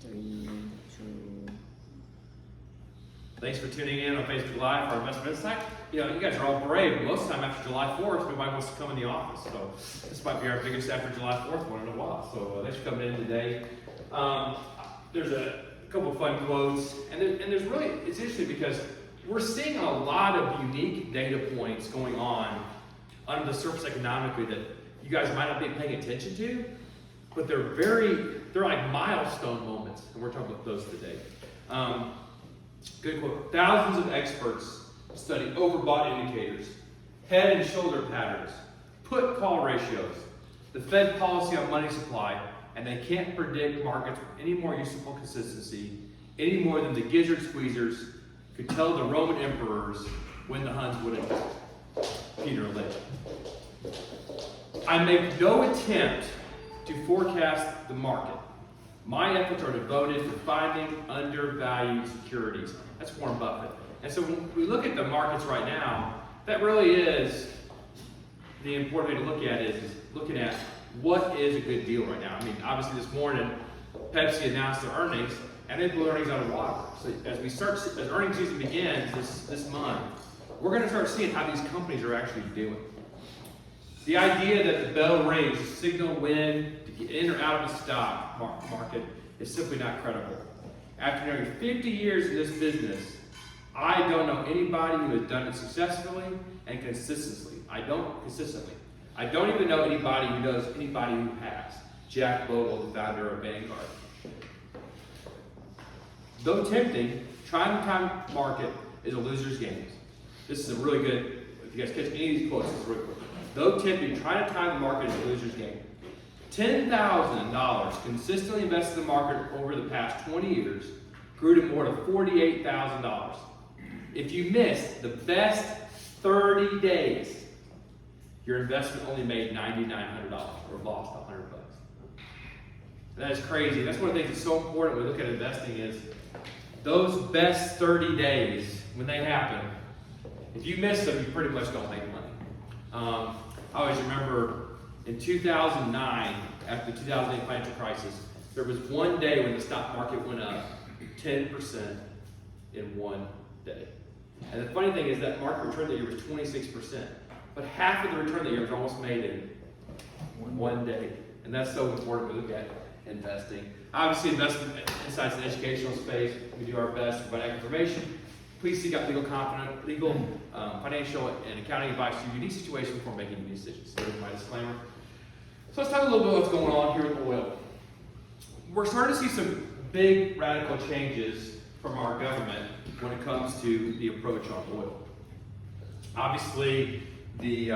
3, 2. Thanks for tuning in on Facebook Live for our Investment Insight. You know, you guys are all brave, but most of the time after July 4th, nobody wants to come in the office. So this might be our biggest after July 4th one in a while. So thanks for coming in today. There's a couple of fun quotes, and there's really, it's interesting because we're seeing a lot of unique data points going on under the surface economically that you guys might not be paying attention to, but they're like milestone moments, and we're talking about those today. Good quote. Thousands of experts study overbought indicators, head and shoulder patterns, put call ratios, the Fed policy on money supply, and they can't predict markets with any more useful consistency, any more than the gizzard squeezers could tell the Roman emperors when the Huns would attack. Peter Lynch. I make no attempt to forecast the market. My efforts are devoted to finding undervalued securities. That's Warren Buffett. And so when we look at the markets right now, that really is the important way to look at it is looking at what is a good deal right now. I mean, obviously this morning, Pepsi announced their earnings, and they blew earnings out of water. So as earnings season begins this month, we're going to start seeing how these companies are actually doing. The idea that the bell rings to signal when to get in or out of the stock market is simply not credible. After nearly 50 years in this business, I don't know anybody who has done it successfully and consistently. I don't even know anybody who knows anybody who has. Jack Bogle, the founder of Vanguard. Though tempting, trying to time market is a loser's game. This is a really good, if you guys catch any of these quotes, it's really quick. Though tempting, trying to time the market is a loser's game. $10,000 consistently invested in the market over the past 20 years grew to more than $48,000. If you missed the best 30 days, your investment only made $9,900 or lost $100. That is crazy. That's one of the things that's so important when we look at investing is those best 30 days, when they happen, if you miss them, you pretty much don't make money. I always remember in 2009, after the 2008 financial crisis, there was one day when the stock market went up 10% in one day. And the funny thing is that market return that year was 26%. But half of the return that year was almost made in one day. And that's so important to look at investing. Obviously, investment insights in the educational space, we do our best to provide information. Please seek out legal, financial, and accounting advice to your unique situation before making any decisions. So there's my disclaimer. So let's talk a little bit about what's going on here with oil. We're starting to see some big radical changes from our government when it comes to the approach on oil. Obviously, the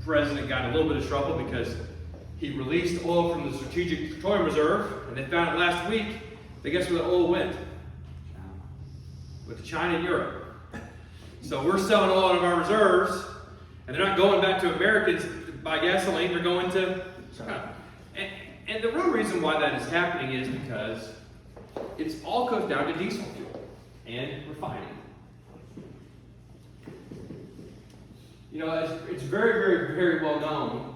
president got in a little bit of trouble because he released oil from the Strategic Petroleum Reserve, and they found it last week. But guess where the oil went? With China and Europe. So we're selling oil out of our reserves, and they're not going back to Americans to buy gasoline, they're going to China. And the real reason why that is happening is because it all comes down to diesel fuel and refining. You know, it's very, very, very well known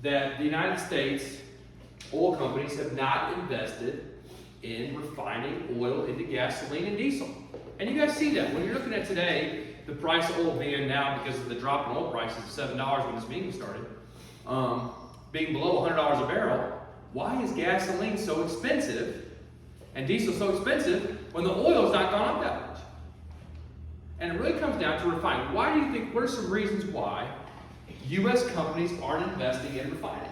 that the United States oil companies have not invested in refining oil into gasoline and diesel. And you guys see that when you're looking at today, the price of oil being now, because of the drop in oil prices, $7 when this meeting started, being below $100 a barrel. Why is gasoline so expensive and diesel so expensive when the oil's not gone up that much? And it really comes down to refining. Why do you think, what are some reasons why U.S. companies aren't investing in refining?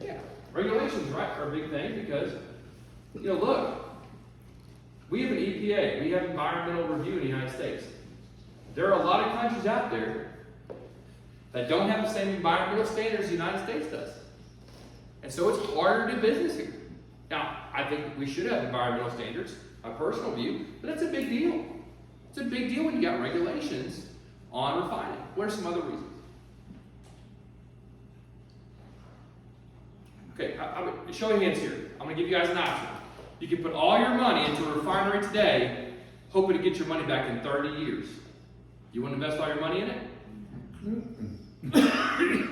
Yeah, regulations, right, are a big thing because, you know, look, we have an EPA, we have environmental review in the United States. There are a lot of countries out there that don't have the same environmental standards the United States does. And so it's harder to do business here. Now, I think we should have environmental standards, my personal view, but that's a big deal. It's a big deal when you got regulations on refining. What are some other reasons? Okay, show your hands here. I'm going to give you guys an option. You can put all your money into a refinery today, hoping to get your money back in 30 years. You want to invest all your money in it?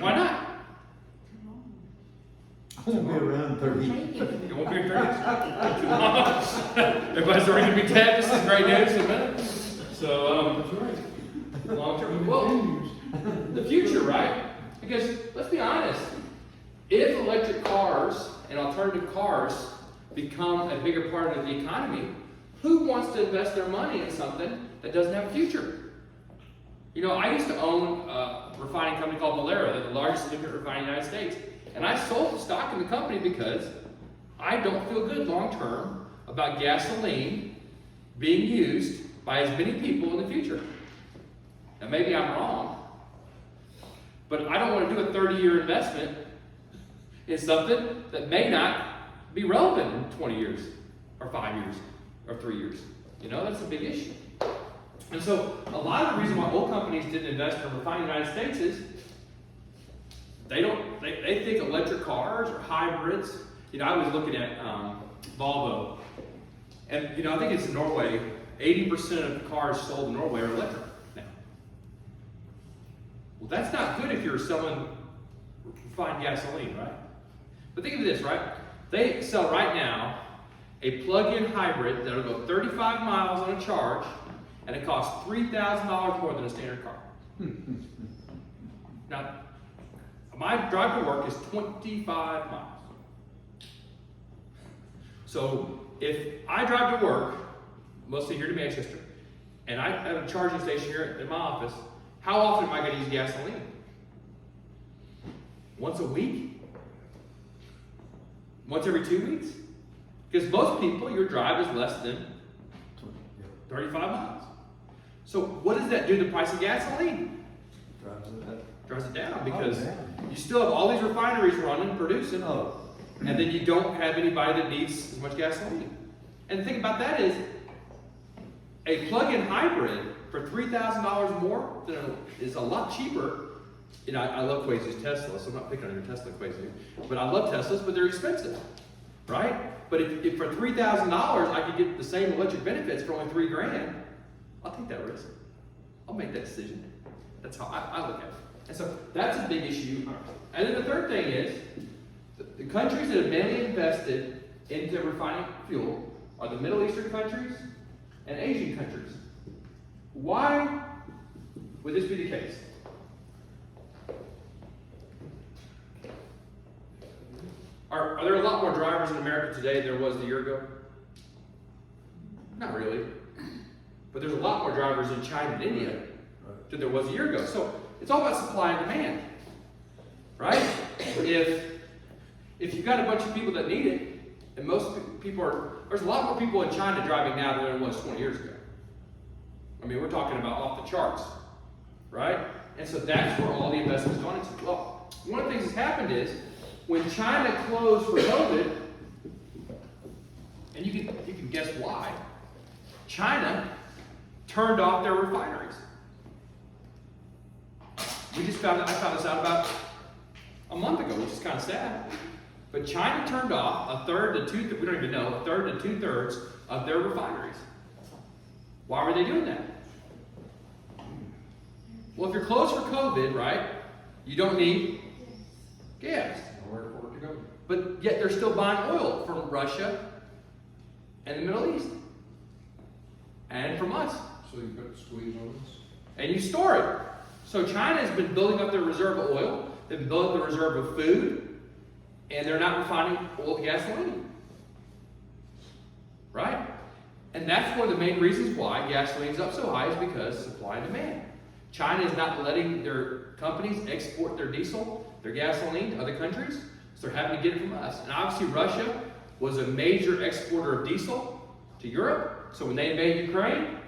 Why not? I won't be around 30. You won't be encouraged. Everybody's already going to be dead. This is great news, isn't it? So, long term. Well, the future, right? Because let's be honest. If electric cars and alternative cars become a bigger part of the economy, who wants to invest their money in something that doesn't have a future? You know, I used to own a refining company called Valero. They're the largest independent refining in the United States. And I sold the stock in the company because I don't feel good long term about gasoline being used by as many people in the future. Now maybe I'm wrong, but I don't want to do a 30-year investment in something that may not be relevant in 20 years, or 5 years, or 3 years. You know, that's a big issue. And so a lot of the reason why oil companies didn't invest in refining in the United States is they think electric cars or hybrids. You know, I was looking at Volvo, and you know, I think it's in Norway, 80% of cars sold in Norway are electric now. Well, that's not good if you're selling refined gasoline, right? But think of this, right? They sell right now a plug-in hybrid that'll go 35 miles on a charge, and it costs $3,000 more than a standard car. Now, my drive to work is 25 miles. So if I drive to work, mostly here to Manchester, and I have a charging station here in my office, how often am I going to use gasoline? Once a week? Once every 2 weeks? Because most people, your drive is less than 35 miles. So what does that do to the price of gasoline? Drives it down because you still have all these refineries running, producing, and then you don't have anybody that needs as much gasoline. And the thing about that is, a plug-in hybrid for $3,000 more is a lot cheaper. You know, I love Quasi's Tesla, so I'm not picking on your Tesla, Quasi, but I love Teslas, but they're expensive, right? But if for $3,000 I could get the same electric benefits for only $3,000, I'll take that risk. I'll make that decision. That's how I look at it. And so that's a big issue. And then the third thing is, the countries that have mainly invested into refining fuel are the Middle Eastern countries and Asian countries. Why would this be the case? Are there a lot more drivers in America today than there was a year ago? Not really. But there's a lot more drivers in China and India than there was a year ago. So it's all about supply and demand, right? If you've got a bunch of people that need it, and most people there's a lot more people in China driving now than there was 20 years ago. I mean, we're talking about off the charts, right? And so that's where all the investment's gone into. Well, one of the things that's happened is, when China closed for COVID, and you can guess why, China turned off their refineries. I found this out about a month ago, which is kind of sad. But China turned off a third to two-thirds of their refineries. Why were they doing that? Well, if you're closed for COVID, right, you don't need gas. Nowhere for it to go. But yet they're still buying oil from Russia and the Middle East. And from us. So you put the squeeze on us? And you store it. So China has been building up their reserve of oil. They've been building up their reserve of food. And they're not refining oil and gasoline. Right? And that's one of the main reasons why gasoline's up so high, is because supply and demand. China is not letting their companies export their diesel, their gasoline to other countries, so they're having to get it from us. And obviously Russia was a major exporter of diesel to Europe, so when they invade Ukraine,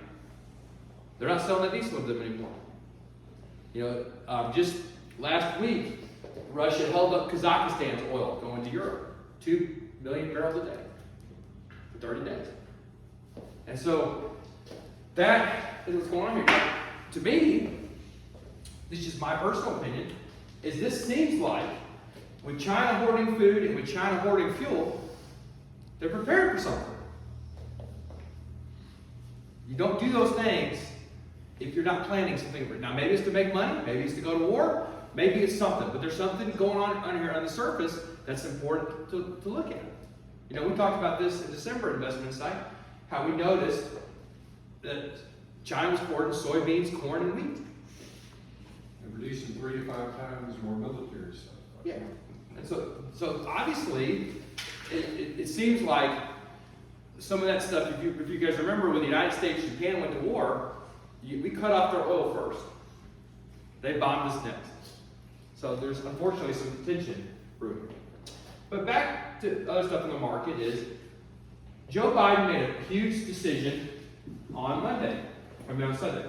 they're not selling that diesel to them anymore. You know, just last week, Russia held up Kazakhstan's oil going to Europe, 2 million barrels a day for 30 days. And so that is what's going on here. To me, this is just my personal opinion, is this seems like with China hoarding food and with China hoarding fuel, they're prepared for something. You don't do those things if you're not planning something. Now maybe it's to make money, maybe it's to go to war, maybe it's something, but there's something going on here on the surface that's important to look at. You know, we talked about this in December Investment Insight, how we noticed that China was exporting soybeans, corn, and wheat. And producing 3 to 5 times more military stuff. Yeah. And so obviously, it seems like some of that stuff, if you guys remember when the United States and Japan went to war, we cut off their oil first. They bombed us next. So there's unfortunately some tension brewing. But back to other stuff in the market is, Joe Biden made a huge decision on Sunday.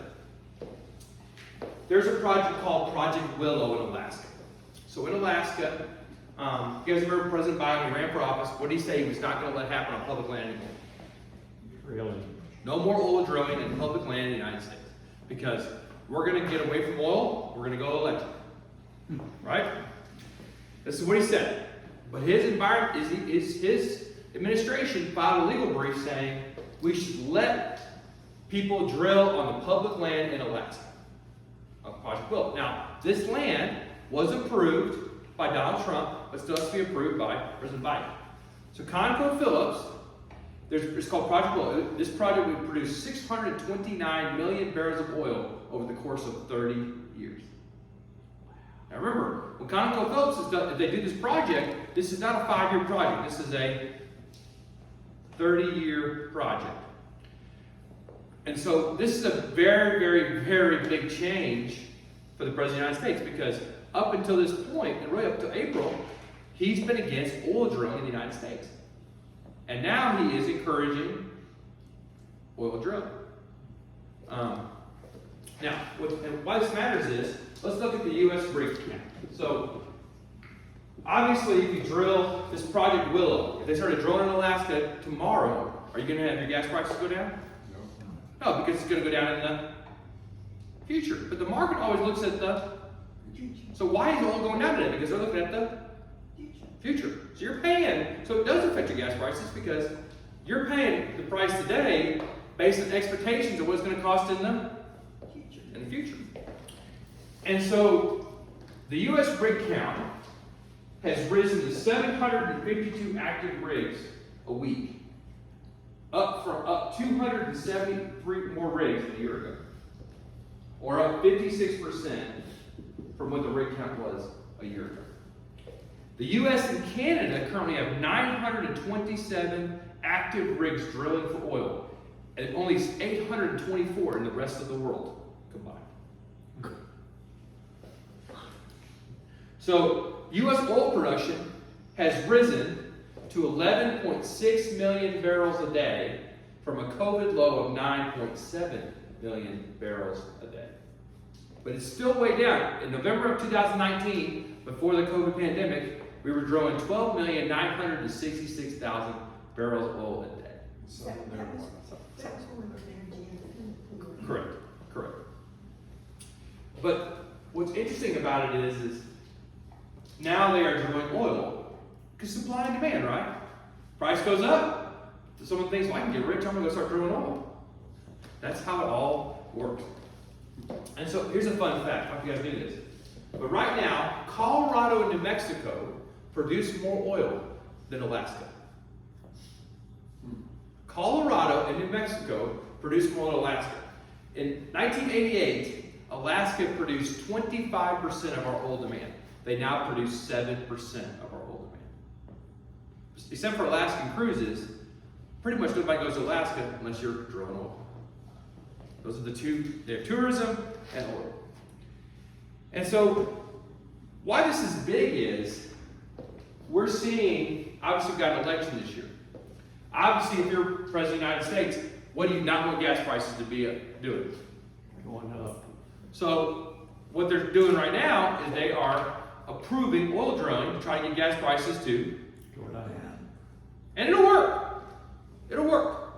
There's a project called Project Willow in Alaska. So in Alaska, you guys remember President Biden, when he ran for office, what did he say he was not going to let happen on public land anymore? Really? No more oil drilling in public land in the United States. Because we're going to get away from oil, we're going to go electric. Right? This is what he said. But his administration filed a legal brief saying we should let people drill on the public land in Alaska. Project Willow. Now, this land was approved by Donald Trump, but still has to be approved by President Biden. So ConocoPhillips, it's called Project Willow. This project would produce 629 million barrels of oil over the course of 30 years. Now remember, when ConocoPhillips is done, if they do this project, this is not a 5-year project. This is a 30-year project. And so this is a very, very, very big change for the President of the United States, because up until this point, and really up to April, he's been against oil drilling in the United States. And now he is encouraging oil drilling. Now, why this matters is, let's look at the U.S. rig count. So, obviously, if you drill this Project Willow, if they started drilling in Alaska tomorrow, are you going to have your gas prices go down? No, because it's going to go down in the future. But the market always looks at the future. So why is oil going down today? Because they're looking at the future. So you're paying, so it does affect your gas prices, because you're paying the price today based on expectations of what it's going to cost in the future. And so the U.S. rig count has risen to 752 active rigs a week. Up 273 more rigs than a year ago, or up 56% from what the rig count was a year ago. The U.S. and Canada currently have 927 active rigs drilling for oil, and only 824 in the rest of the world combined. So U.S. oil production has risen to 11.6 million barrels a day from a COVID low of 9.7 million barrels a day. But it's still way down. In November of 2019, before the COVID pandemic, we were drilling 12,966,000 barrels of oil a day. Correct. But what's interesting about it is now they are drilling oil. Because supply and demand, right? Price goes up. So someone thinks, well, I can get rich, I'm going to go start drilling oil. That's how it all works. And so here's a fun fact. I hope you guys knew this. But right now, Colorado and New Mexico produce more oil than Alaska. Colorado and New Mexico produce more than Alaska. In 1988, Alaska produced 25% of our oil demand. They now produce 7% of our oil demand. Except for Alaskan cruises, pretty much nobody goes to Alaska unless you're drilling oil. Those are the two, they have tourism and oil. And so, why this is big is, we're seeing, obviously we've got an election this year. Obviously, if you're President of the United States, what do you not want gas prices to be doing? Going up. So, what they're doing right now is they are approving oil drilling to try to get gas prices to Go down. And it'll work. It'll work.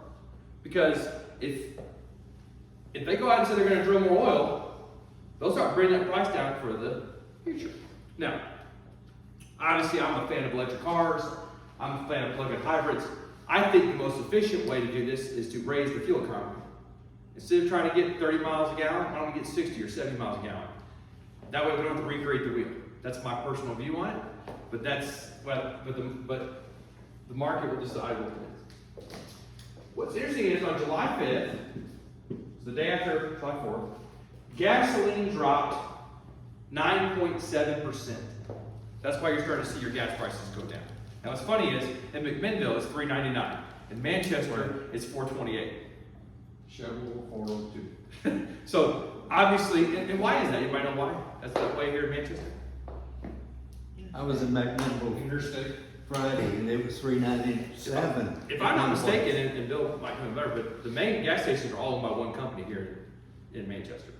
Because if they go out and say they're going to drill more oil, they'll start bringing that price down for the future. Now, obviously I'm a fan of electric cars. I'm a fan of plug-in hybrids. I think the most efficient way to do this is to raise the fuel economy. Instead of trying to get 30 miles a gallon, why don't we get 60 or 70 miles a gallon? That way we don't have to recreate the wheel. That's my personal view on it, but the market will decide what it is. What's interesting is on July 5th, the day after July 4th, gasoline dropped 9.7%. That's why you're starting to see your gas prices go down. Now what's funny is, in McMinnville it's $3.99. In Manchester it's $4.28. Shovel 402. So obviously, and why is that? Anybody know why? That's that way here in Manchester? I was in McMinnville Interstate. Friday and it was $3.97. If I'm not mistaken, and Bill might know better, but the main gas stations are all owned by one company here in Manchester.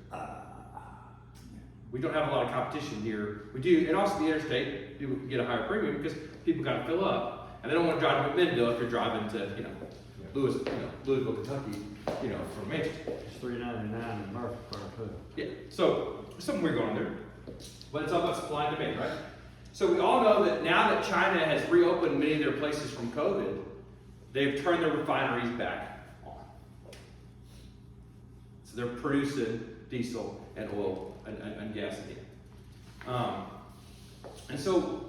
We don't have a lot of competition here. We do, and also the interstate, people can get a higher premium because people gotta fill up. And they don't want to drive to McMinnville if you're driving to, Louisville, Kentucky, from Manchester. It's $3.99 in Murfreesboro too. Yeah, so there's something weird going on there. But it's all about supply and demand, right? So we all know that now that China has reopened many of their places from COVID, they've turned their refineries back on. So they're producing diesel and oil and gas again. And so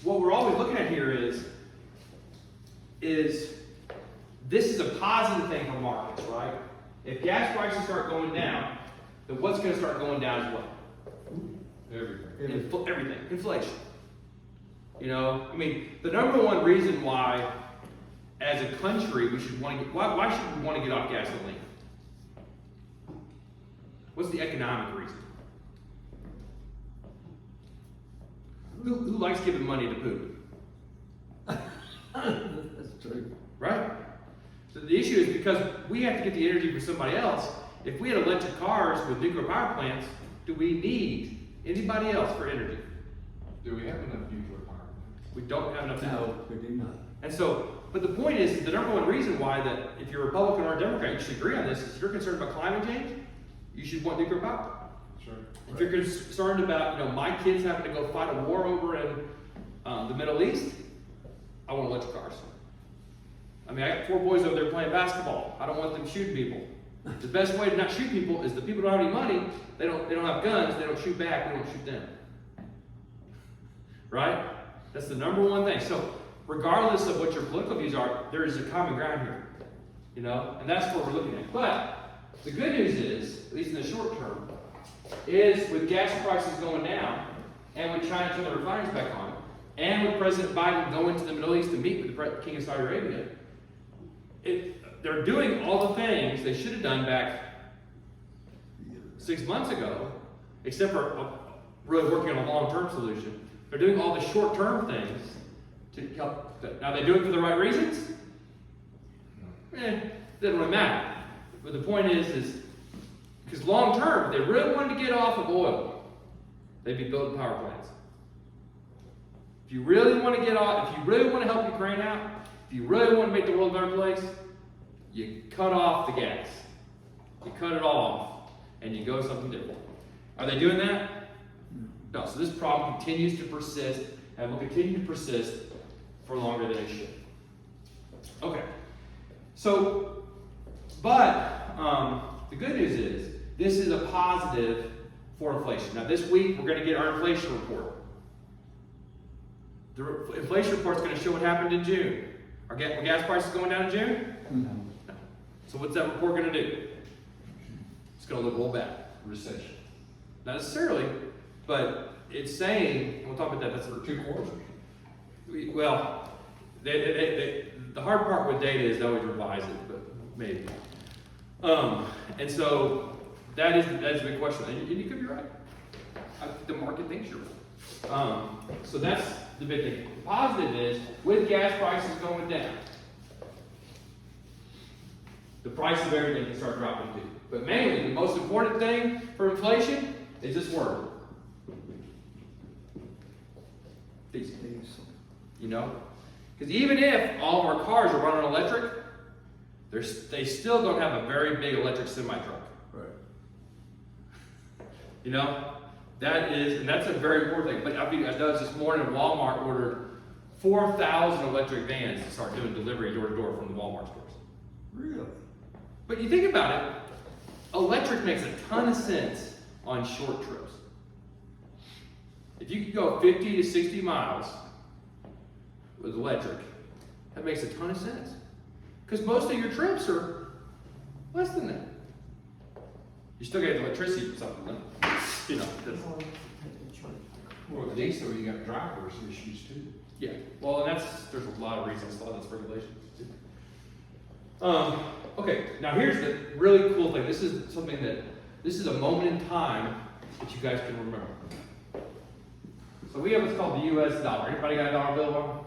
what we're always looking at here is this is a positive thing for markets, right? If gas prices start going down, then what's going to start going down as well? Everything. Everything. Inflation. The number one reason why, as a country, we should want to get, why should we want to get off gasoline? What's the economic reason? Who likes giving money to Putin? That's true. Right? So the issue is because we have to get the energy from somebody else. If we had electric cars with nuclear power plants, do we need anybody else for energy? Do we have enough nuclear power? We don't have enough. No, we do not. And so, but the point is, the number one reason why that if you're a Republican or a Democrat, you should agree on this, is if you're concerned about climate change, you should want nuclear power. Sure. If you're concerned about, my kids having to go fight a war over in the Middle East, I want electric cars. I got 4 boys over there playing basketball. I don't want them shooting people. The best way to not shoot people is the people don't have any money. They don't have guns. They don't shoot back. We don't shoot them. Right? That's the number one thing. So regardless of what your political views are, there is a common ground here. And that's what we're looking at. But the good news is, at least in the short term, is with gas prices going down, and with China turning the refineries back on, and with President Biden going to the Middle East to meet with the King of Saudi Arabia, they're doing all the things they should have done back 6 months ago, except for really working on a long-term solution. They're doing all the short-term things to help. Now, they do it for the right reasons? It doesn't really matter. But the point is because long-term, if they really wanted to get off of oil, they'd be building power plants. If you really want to get off, if you really want to help Ukraine out, if you really want to make the world a better place, you cut off the gas. You cut it all off, and you go something different. Are they doing that? No. So this problem continues to persist, and will continue to persist for longer than it should. Okay. So, but the good news is this is a positive for inflation. Now, this week we're going to get our inflation report. The inflation report is going to show what happened in June. Are gas prices going down in June? No. No. So what's that report going to do? It's going to look real bad. Recession. Not necessarily, but it's saying, and we'll talk about that. That's For 2 quarters. well, the hard part with data is they always revise it, but maybe. And so that is a big question, and you could be right. The market thinks you're right. So that's the big thing. The positive is, with gas prices going down, the price of everything can start dropping too. But mainly, the most important thing for inflation is this word. Diesel. Because even if all of our cars are running electric, they still don't have a very big electric semi-truck. Right. That's a very important thing. But I noticed this morning Walmart ordered 4,000 electric vans to start doing delivery door to door from the Walmart stores. Really? But you think about it, electric makes a ton of sense on short trips. If you can go 50 to 60 miles with electric, that makes a ton of sense. Because most of your trips are less than that. You still get the electricity for something, though. You know. Well, diesel, you got drivers issues too. Yeah. Well, and there's a lot of reasons, a lot of that's regulations. Okay, now here's the really cool thing. This is a moment in time that you guys can remember. So we have what's called the US dollar. Anybody got a dollar bill on?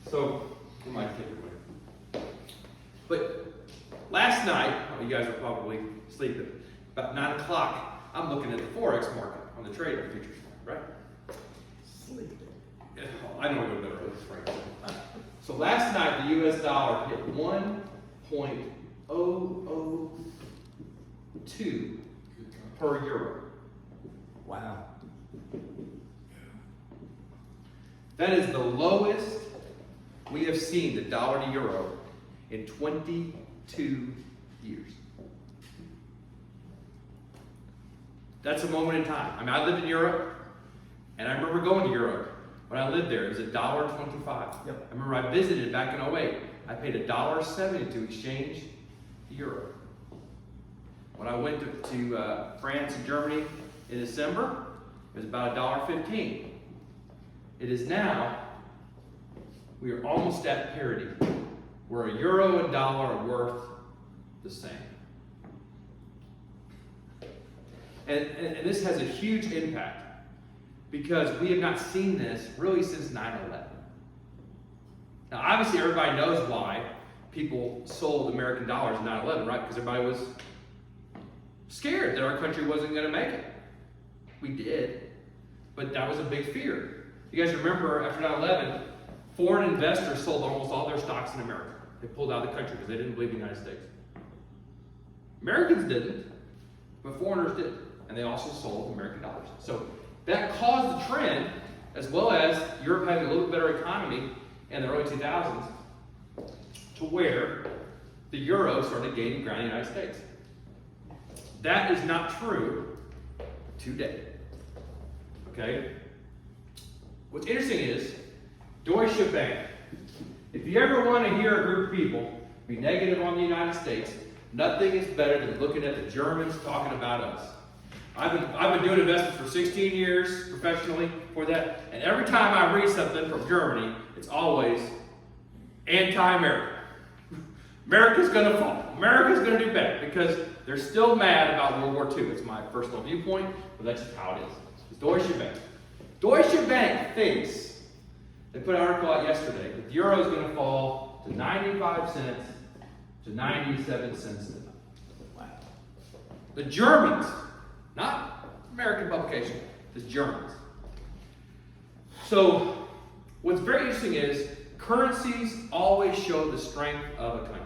So, we might take it away. But last night, you guys are probably sleeping, about 9 o'clock, I'm looking at the Forex market on the trading futures market, right? Sleeping. Yeah, I know we're going to go to Frank. So last night, the US dollar hit 1.002 per euro. Wow. That is the lowest we have seen the dollar to euro in 22 years. That's a moment in time. I mean, I lived in Europe, and I remember going to Europe. When I lived there, it was $1.25. Yep. I remember I visited back in 2008. I paid $1.70 to exchange the euro. When I went to France and Germany in December, it was about $1.15. It is now, we are almost at parity, where a euro and dollar are worth the same. And this has a huge impact because we have not seen this really since 9/11. Now, obviously, everybody knows why people sold American dollars in 9/11, right? Because everybody was scared that our country wasn't going to make it. We did, but that was a big fear. You guys remember after 9/11, foreign investors sold almost all their stocks in America. They pulled out of the country because they didn't believe in the United States. Americans didn't, but foreigners did. And they also sold American dollars. So that caused the trend, as well as Europe having a little bit better economy in the early 2000s, to where the euro started gaining ground in the United States. That is not true today. Okay? What's interesting is Deutsche Bank. If you ever want to hear a group of people be negative on the United States, nothing is better than looking at the Germans talking about us. I've been doing investments for 16 years professionally for that, and every time I read something from Germany, it's always anti-America. America's going to fall. America's going to do better because they're still mad about World War II. It's my personal viewpoint, but that's just how it is. It's Deutsche Bank. Deutsche Bank thinks, they put an article out yesterday, that the euro is going to fall to 95 cents to 97 cents. Wow. The Germans, not American publication, the Germans. So, what's very interesting is currencies always show the strength of a country.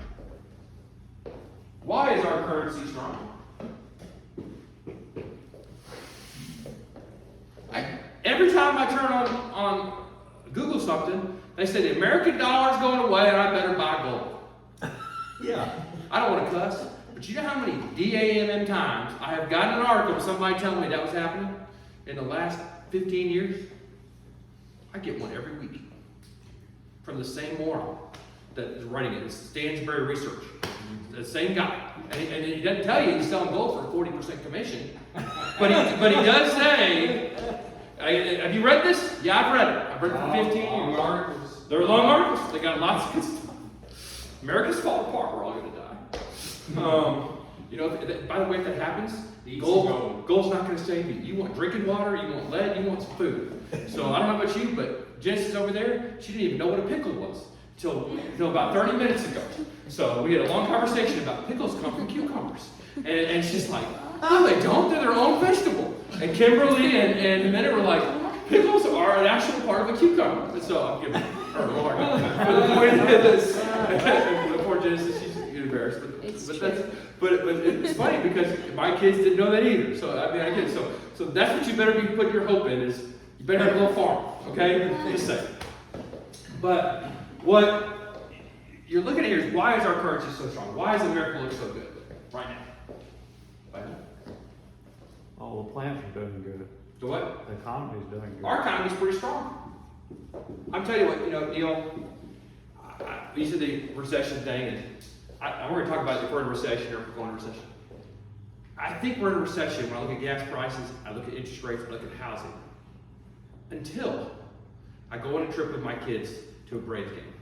Why is our currency strong? Every time I turn on Google something, they say the American dollar is going away and I better buy gold. Yeah. I don't want to cuss, but you know how many DAMM times I have gotten an article of somebody telling me that was happening in the last 15 years? I get one every week from the same moron that is writing it. It's Stansberry Research. The same guy. And he doesn't tell you he's selling gold for a 40% commission. But he does say, have you read this? Yeah, I've read it. I've read it for 15 Long years. articles. They're long articles. They got lots of good stuff. America's falling apart. We're all going to die. You know, by the way, if that happens, gold's not going to save you. You want drinking water, you want lead, you want some food. So I don't know about you, but Genesis over there, she didn't even know what a pickle was till about 30 minutes ago. So we had a long conversation about pickles come from cucumbers. And she's like, no, they don't. They're their own vegetable. And Kimberly and Minute were like, pickles are an actual part of a cucumber. And so I'm giving her a hard time. But the point is, poor Genesis, she's embarrassed. But it's funny because my kids didn't know that either. So I mean, I get it. So that's what you better be putting your hope in is you better have a little farm. Okay, just saying. But what you're looking at here is why is our currency so strong? Why does America look so good right now? All the plants are doing good. The what? The economy's doing good. Our economy's pretty strong. I'm telling you what, Neil, you said the recession thing, and we're going to talk about if we're in a recession or if we're going into a recession. I think we're in a recession when I look at gas prices, I look at interest rates, I look at housing. Until I go on a trip with my kids to a Braves game.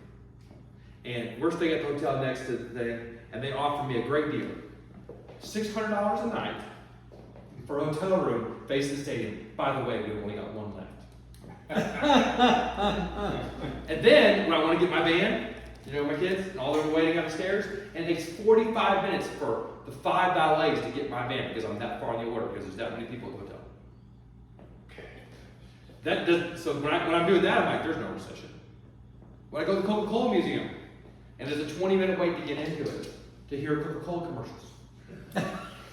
And we're staying at the hotel next to the thing, and they offer me a great deal. $600 a night for a hotel room facing the stadium. By the way, we've only got one left. And then, when I want to get my van, my kids, and all them waiting upstairs, and it takes 45 minutes for the 5 valets to get my van because I'm that far in the order because there's that many people at the hotel. So when I'm doing that, I'm like, there's no recession. When I go to the Coca-Cola Museum, and there's a 20-minute wait to get into it, to hear Coca-Cola commercials.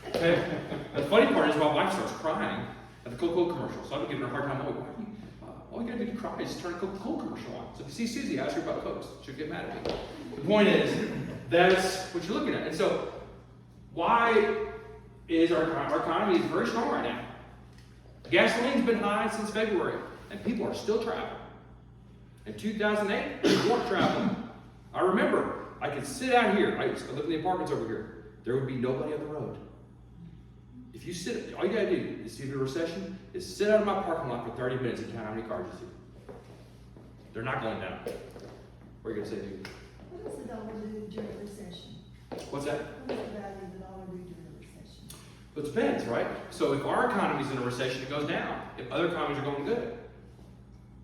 Okay? The funny part is my wife starts crying at the Coca-Cola commercial, so I'm giving her a hard time. I'm like, all you gotta do to cry is turn a Coca-Cola commercial on. So if you see Susie, ask her about Cokes. She'll get mad at me. The point is, that's what you're looking at. And so, why is our economy is very strong right now? Gasoline's been high since February, and people are still traveling. In 2008, people weren't traveling. I remember, I could sit out here. I lived in the apartments over here. There would be nobody on the road. If you sit, all you gotta do is see the recession is sit out of my parking lot for 30 minutes and count how many cars you see. They're not going down. What are you gonna say, dude? What does the dollar do during a recession? What's that? What does the value of the dollar do during a recession? It depends, right? So if our economy's in a recession, it goes down. If other economies are going good.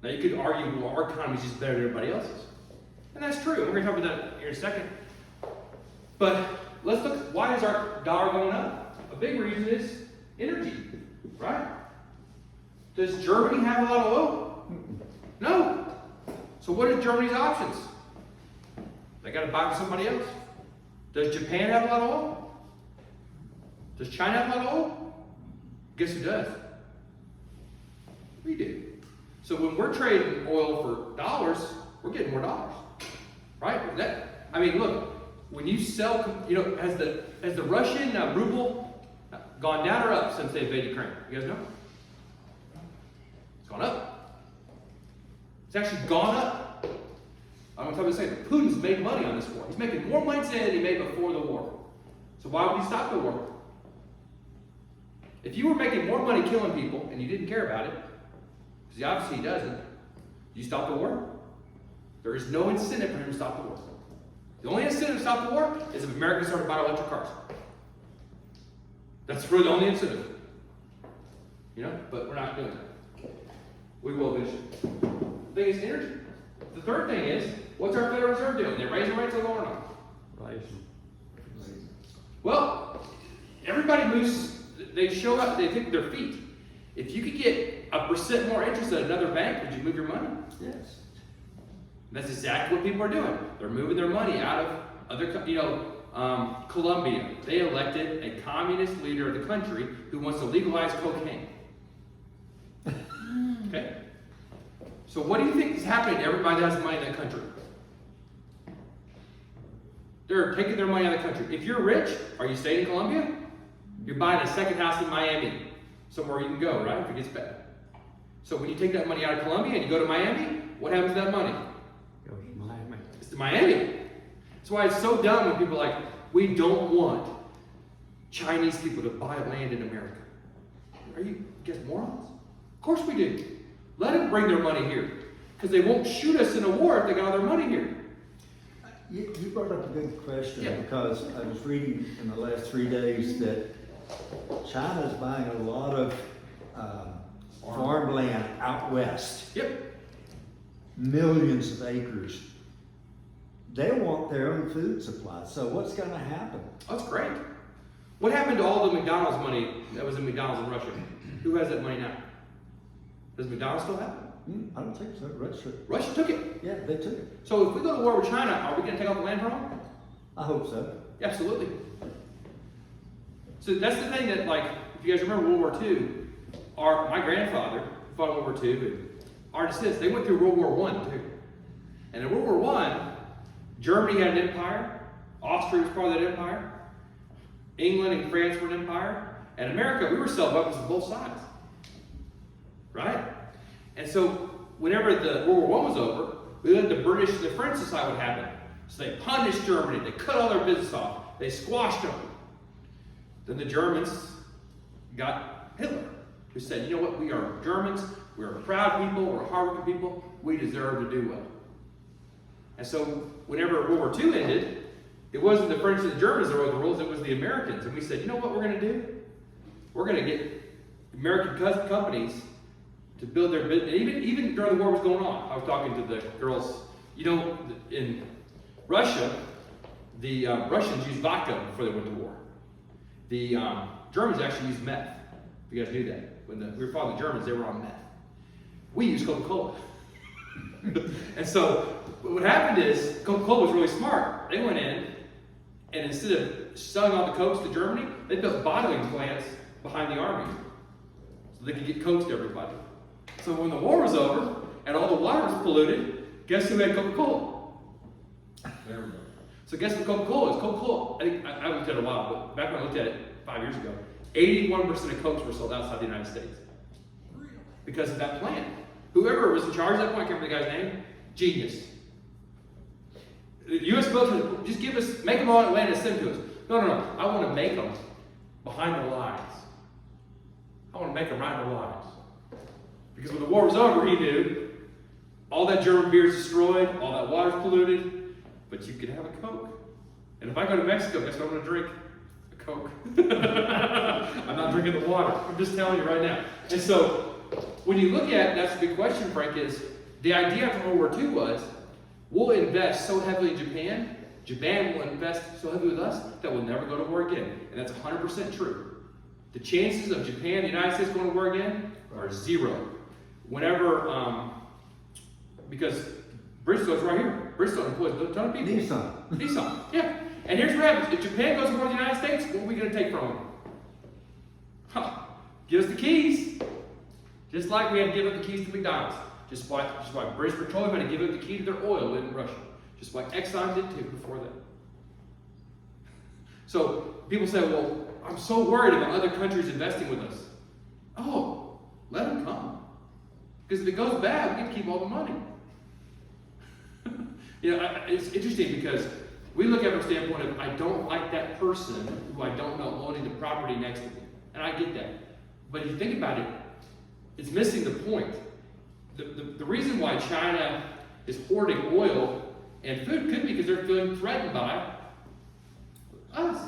Now you could argue, well, our economy's just better than everybody else's. And that's true. We're gonna talk about that here in a second. But let's look, why is our dollar going up? A big reason is energy, right? Does Germany have a lot of oil? No. So what are Germany's options? They got to buy from somebody else. Does Japan have a lot of oil? Does China have a lot of oil? Guess who does? We do. So when we're trading oil for dollars, we're getting more dollars, right? Look, when you sell, has the Russian ruble gone down or up since they invaded Ukraine? You guys know? It's gone up. It's actually gone up. I'm going to say Putin's made money on this war. He's making more money today than he made before the war. So why would he stop the war? If you were making more money killing people and you didn't care about it, because obviously he doesn't, you stop the war? There is no incentive for him to stop the war. The only incentive to stop the war is if America started buying electric cars. That's really the only incentive. But we're not doing that. We will eventually. The thing is energy. The third thing is, what's our Federal Reserve doing? They're raising rates or lowering them? Raising. Well, everybody moves, they show up, they think their feet. If you could get 1% more interest at another bank, would you move your money? Yes. That's exactly what people are doing. They're moving their money out of other, Colombia. They elected a communist leader of the country who wants to legalize cocaine. Okay? So what do you think is happening to everybody that has money in that country? They're taking their money out of the country. If you're rich, are you staying in Colombia? You're buying a second house in Miami. Somewhere you can go, right? If it gets bad. So when you take that money out of Colombia and you go to Miami, what happens to that money? Goes to Miami. It's to Miami. That's why it's so dumb when people are like, we don't want Chinese people to buy land in America. Are you guys morons? Of course we do. Let them bring their money here. Because they won't shoot us in a war if they got all their money here. You brought up a good question Yeah. because I was reading in the last 3 days that China's buying a lot of farmland out west. Yep. Millions of acres. They want their own food supply. So what's going to happen? Oh, that's great. What happened to all the McDonald's money that was in McDonald's in Russia? Who has that money now? Does McDonald's still have it? I don't think so. Russia. Russia took it. Yeah, they took it. So if we go to war with China, are we going to take all the land from them? I hope so. Absolutely. So that's the thing that, like, if you guys remember World War II, my grandfather fought in World War II, but our descendants, they went through World War I too. And in World War I, Germany had an empire, Austria was part of that empire, England and France were an empire, and America, we were selling weapons on both sides. right? And so whenever the World War I was over, we let the British and the French decide what happened. So they punished Germany, they cut all their business off, they squashed them. Then the Germans got Hitler, who said, you know what, we are Germans, we're proud people, we're hardworking people, we deserve to do well. And so whenever World War II ended, it wasn't the French and the Germans that wrote the rules, it was the Americans. And we said, you know what we're going to do? We're going to get American companies to build their business. Even during the war was going on, I was talking to the girls. You know, in Russia, the Russians used vodka before they went to war. The Germans actually used meth. If you guys knew that. When we were fighting the Germans, they were on meth. We used Coca-Cola. And so what happened is Coca-Cola was really smart. They went in, and instead of selling all the Cokes to Germany, they built bottling plants behind the army so they could get Cokes to everybody. So when the war was over and all the water was polluted, guess who had Coca-Cola? Everybody. So guess what Coca-Cola is? Coca-Cola, I think I looked at it a while, but back when I looked at it 5 years ago, 81% of Cokes were sold outside the United States. Because of that plant. Whoever was in charge at that point, I can't remember the guy's name, genius. The U.S. military, just give us, make them all in Atlanta and send them to us. No, I want to make them behind the lines. I want to make them right in the lines. Because when the war was over, he knew all that German beer is destroyed, all that water's polluted, but you could have a Coke. And if I go to Mexico, guess what I'm going to drink? A Coke. I'm not drinking the water. I'm just telling you right now. And so, when you look at, that's the big question, Frank, is the idea from World War II was, we'll invest so heavily in Japan, Japan will invest so heavily with us that we'll never go to war again. And that's 100% true. The chances of Japan, the United States going to war again are zero. Whenever, because Bristol is right here. Bristol employs a ton of people. Nissan, yeah. And here's what happens. If Japan goes to war with the United States, what are we going to take from them? Give us the keys. Just like we had to give up the keys to McDonald's. Just like British Petroleum had to give up the key to their oil in Russia. Just like Exxon did too before that. So people say, well, I'm so worried about other countries investing with us. Oh, let them come. Because if it goes bad, we get to keep all the money. It's interesting because we look at it from the standpoint of, I don't like that person who I don't know owning the property next to me. And I get that. But if you think about it, it's missing the point. The reason why China is hoarding oil and food could be because they're feeling threatened by us.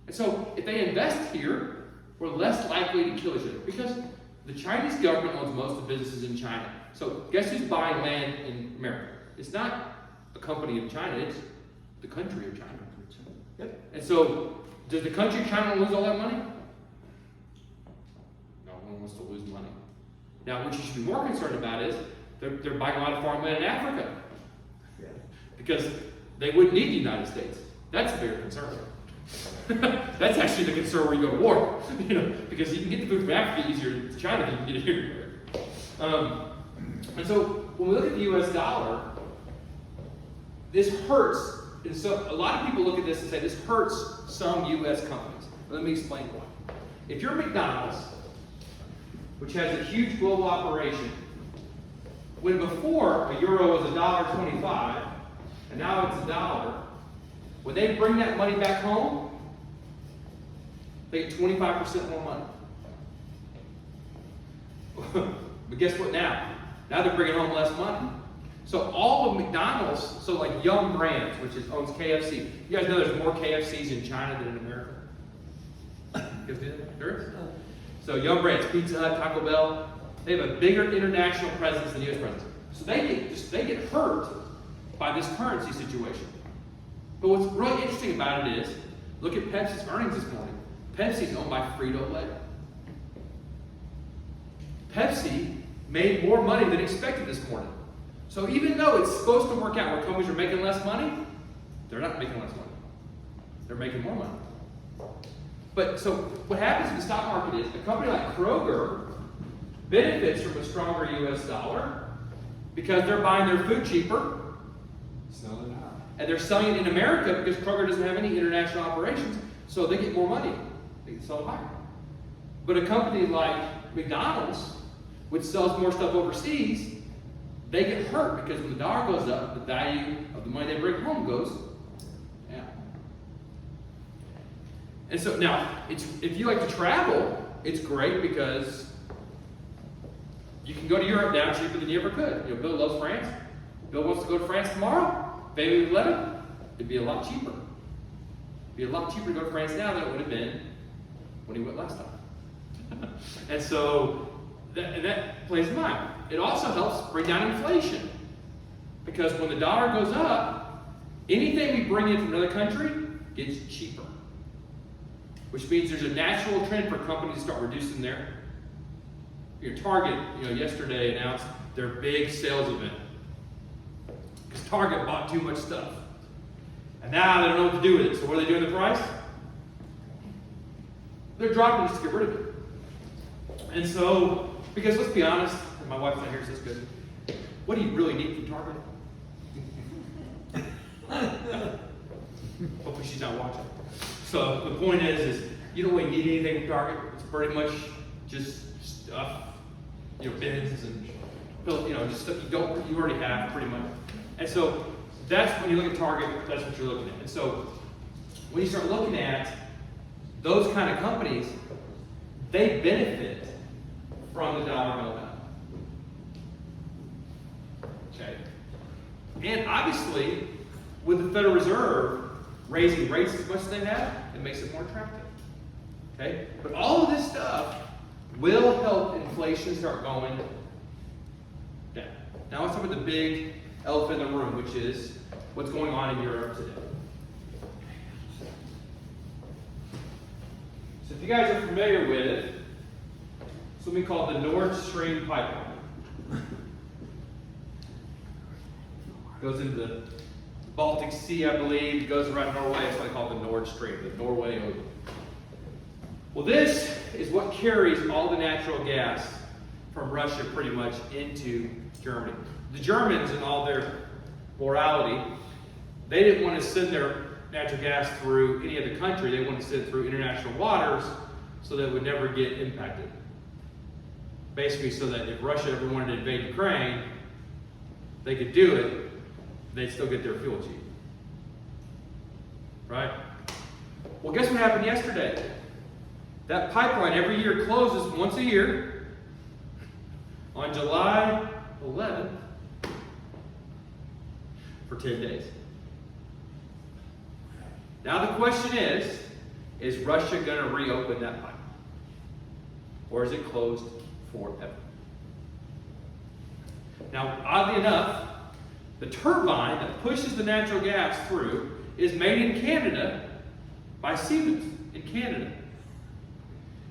And so if they invest here, we're less likely to kill each other. Because the Chinese government owns most of the businesses in China. So guess who's buying land in America? It's not a company in China, it's the country of China. Yep. And so, does the country of China lose all that money? No one wants to lose money. Now, what you should be more concerned about is they're buying a lot of farmland in Africa. Yeah. Because they wouldn't need the United States. That's a bigger concern. That's actually the concern where you go to war. Because you can get the food from Africa easier to China than you can get it here. And so when we look at the US dollar, this hurts. And so a lot of people look at this and say this hurts some US companies. Let me explain why. If you're McDonald's, which has a huge global operation, when before a euro was $1.25, and now it's $1, when they bring that money back home, they get 25% more money. But guess what now? Now they're bringing home less money. So all of McDonald's, so like Yum Brands, which owns KFC. You guys know there's more KFCs in China than in America? You guys do that? There is? So Yum Brands, Pizza Hut, Taco Bell, they have a bigger international presence than the US presence. So they get hurt by this currency situation. But what's really interesting about it is, look at Pepsi's earnings this morning. Pepsi's owned by Frito-Lay. Pepsi made more money than expected this morning. So even though it's supposed to work out where companies are making less money, they're not making less money. They're making more money. But so what happens in the stock market is a company like Kroger benefits from a stronger US dollar because they're buying their food cheaper. Selling it out. And they're selling it in America because Kroger doesn't have any international operations, so they get more money. They can sell it higher. But a company like McDonald's, which sells more stuff overseas, they get hurt because when the dollar goes up, the value of the money they bring home goes down. And so now, if you like to travel, it's great because you can go to Europe now cheaper than you ever could. You know, Bill loves France. Bill wants to go to France tomorrow. Maybe we let him. It'd be a lot cheaper. It'd be a lot cheaper to go to France now than it would have been when he went last time. And so that plays in mind. It also helps bring down inflation. Because when the dollar goes up, anything we bring in from another country gets cheaper. Which means there's a natural trend for companies to start reducing their. Your Target, yesterday announced their big sales event. Because Target bought too much stuff. And now they don't know what to do with it. So what are they doing with the price? They're dropping it just to get rid of it. And so, because let's be honest, and my wife's not here, so it's good. What do you really need from Target? Hopefully she's not watching. So the point is you don't really need anything from Target. It's pretty much just stuff, bins and just stuff you already have pretty much. And so that's when you look at Target, that's what you're looking at. And so when you start looking at those kind of companies, they benefit from the dollar going up. Okay. And obviously, with the Federal Reserve raising rates as much as they have, it makes it more attractive. Okay? But all of this stuff will help inflation start going down. Now let's talk about the big elephant in the room, which is what's going on in Europe today. So if you guys are familiar with something called the Nord Stream pipeline. Goes into the Baltic Sea, I believe. It goes around Norway. That's why they call it the Nord Stream, the Norway Ocean. Well, this is what carries all the natural gas from Russia pretty much into Germany. The Germans, in all their morality, they didn't want to send their natural gas through any other country. They wanted to send it through international waters so that it would never get impacted. Basically, so that if Russia ever wanted to invade Ukraine, they could do it, they'd still get their fuel cheap. Right? Well, guess what happened yesterday? That pipeline every year closes once a year on July 11th for 10 days. Now the question is Russia going to reopen that pipeline? Or is it closed forever? Now, oddly enough, the turbine that pushes the natural gas through is made in Canada by Siemens in Canada.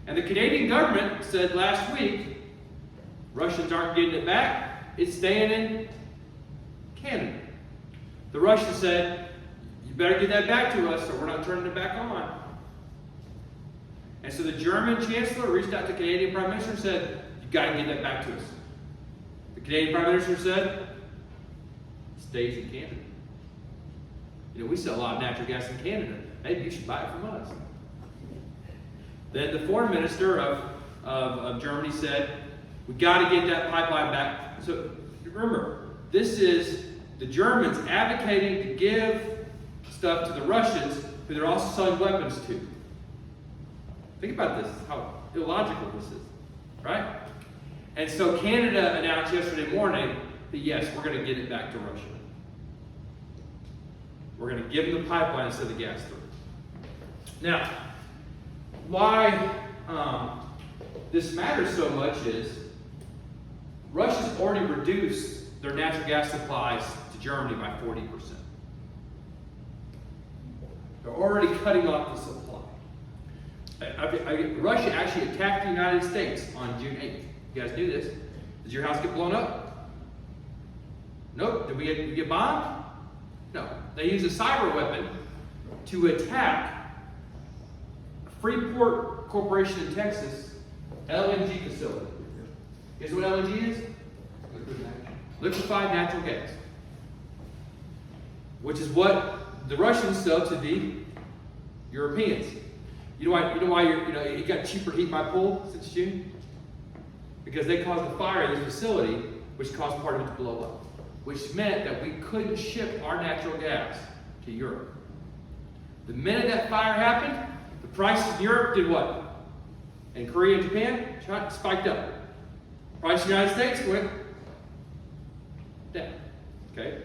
And the Canadian government said last week, Russians aren't getting it back, it's staying in Canada. The Russians said, you better get that back to us or we're not turning it back on. And so the German chancellor reached out to the Canadian prime minister and said, you've got to get that back to us. The Canadian prime minister said, it stays in Canada. We sell a lot of natural gas in Canada. Maybe you should buy it from us. Then the foreign minister of Germany said, we've got to get that pipeline back. So remember, this is the Germans advocating to give stuff to the Russians who they're also selling weapons to. Think about this, how illogical this is, right? And so Canada announced yesterday morning that yes, we're going to get it back to Russia. We're going to give them the pipeline instead of the gas through. Now, why this matters so much is Russia's already reduced their natural gas supplies to Germany by 40%. They're already cutting off the supply. Russia actually attacked the United States on June 8th. You guys knew this. Did your house get blown up? Nope. Did we get bombed? No. They used a cyber weapon to attack Freeport Corporation in Texas LNG facility. Guess what LNG is? Liquefied natural gas. Which is what the Russians sell to the Europeans. You know why it got cheaper heat my pool since June? because they caused a fire in this facility, which caused part of it to blow up, which meant that we couldn't ship our natural gas to Europe. The minute that fire happened, the prices in Europe did what? In Korea and Japan, China spiked up. Price in the United States went down. Okay?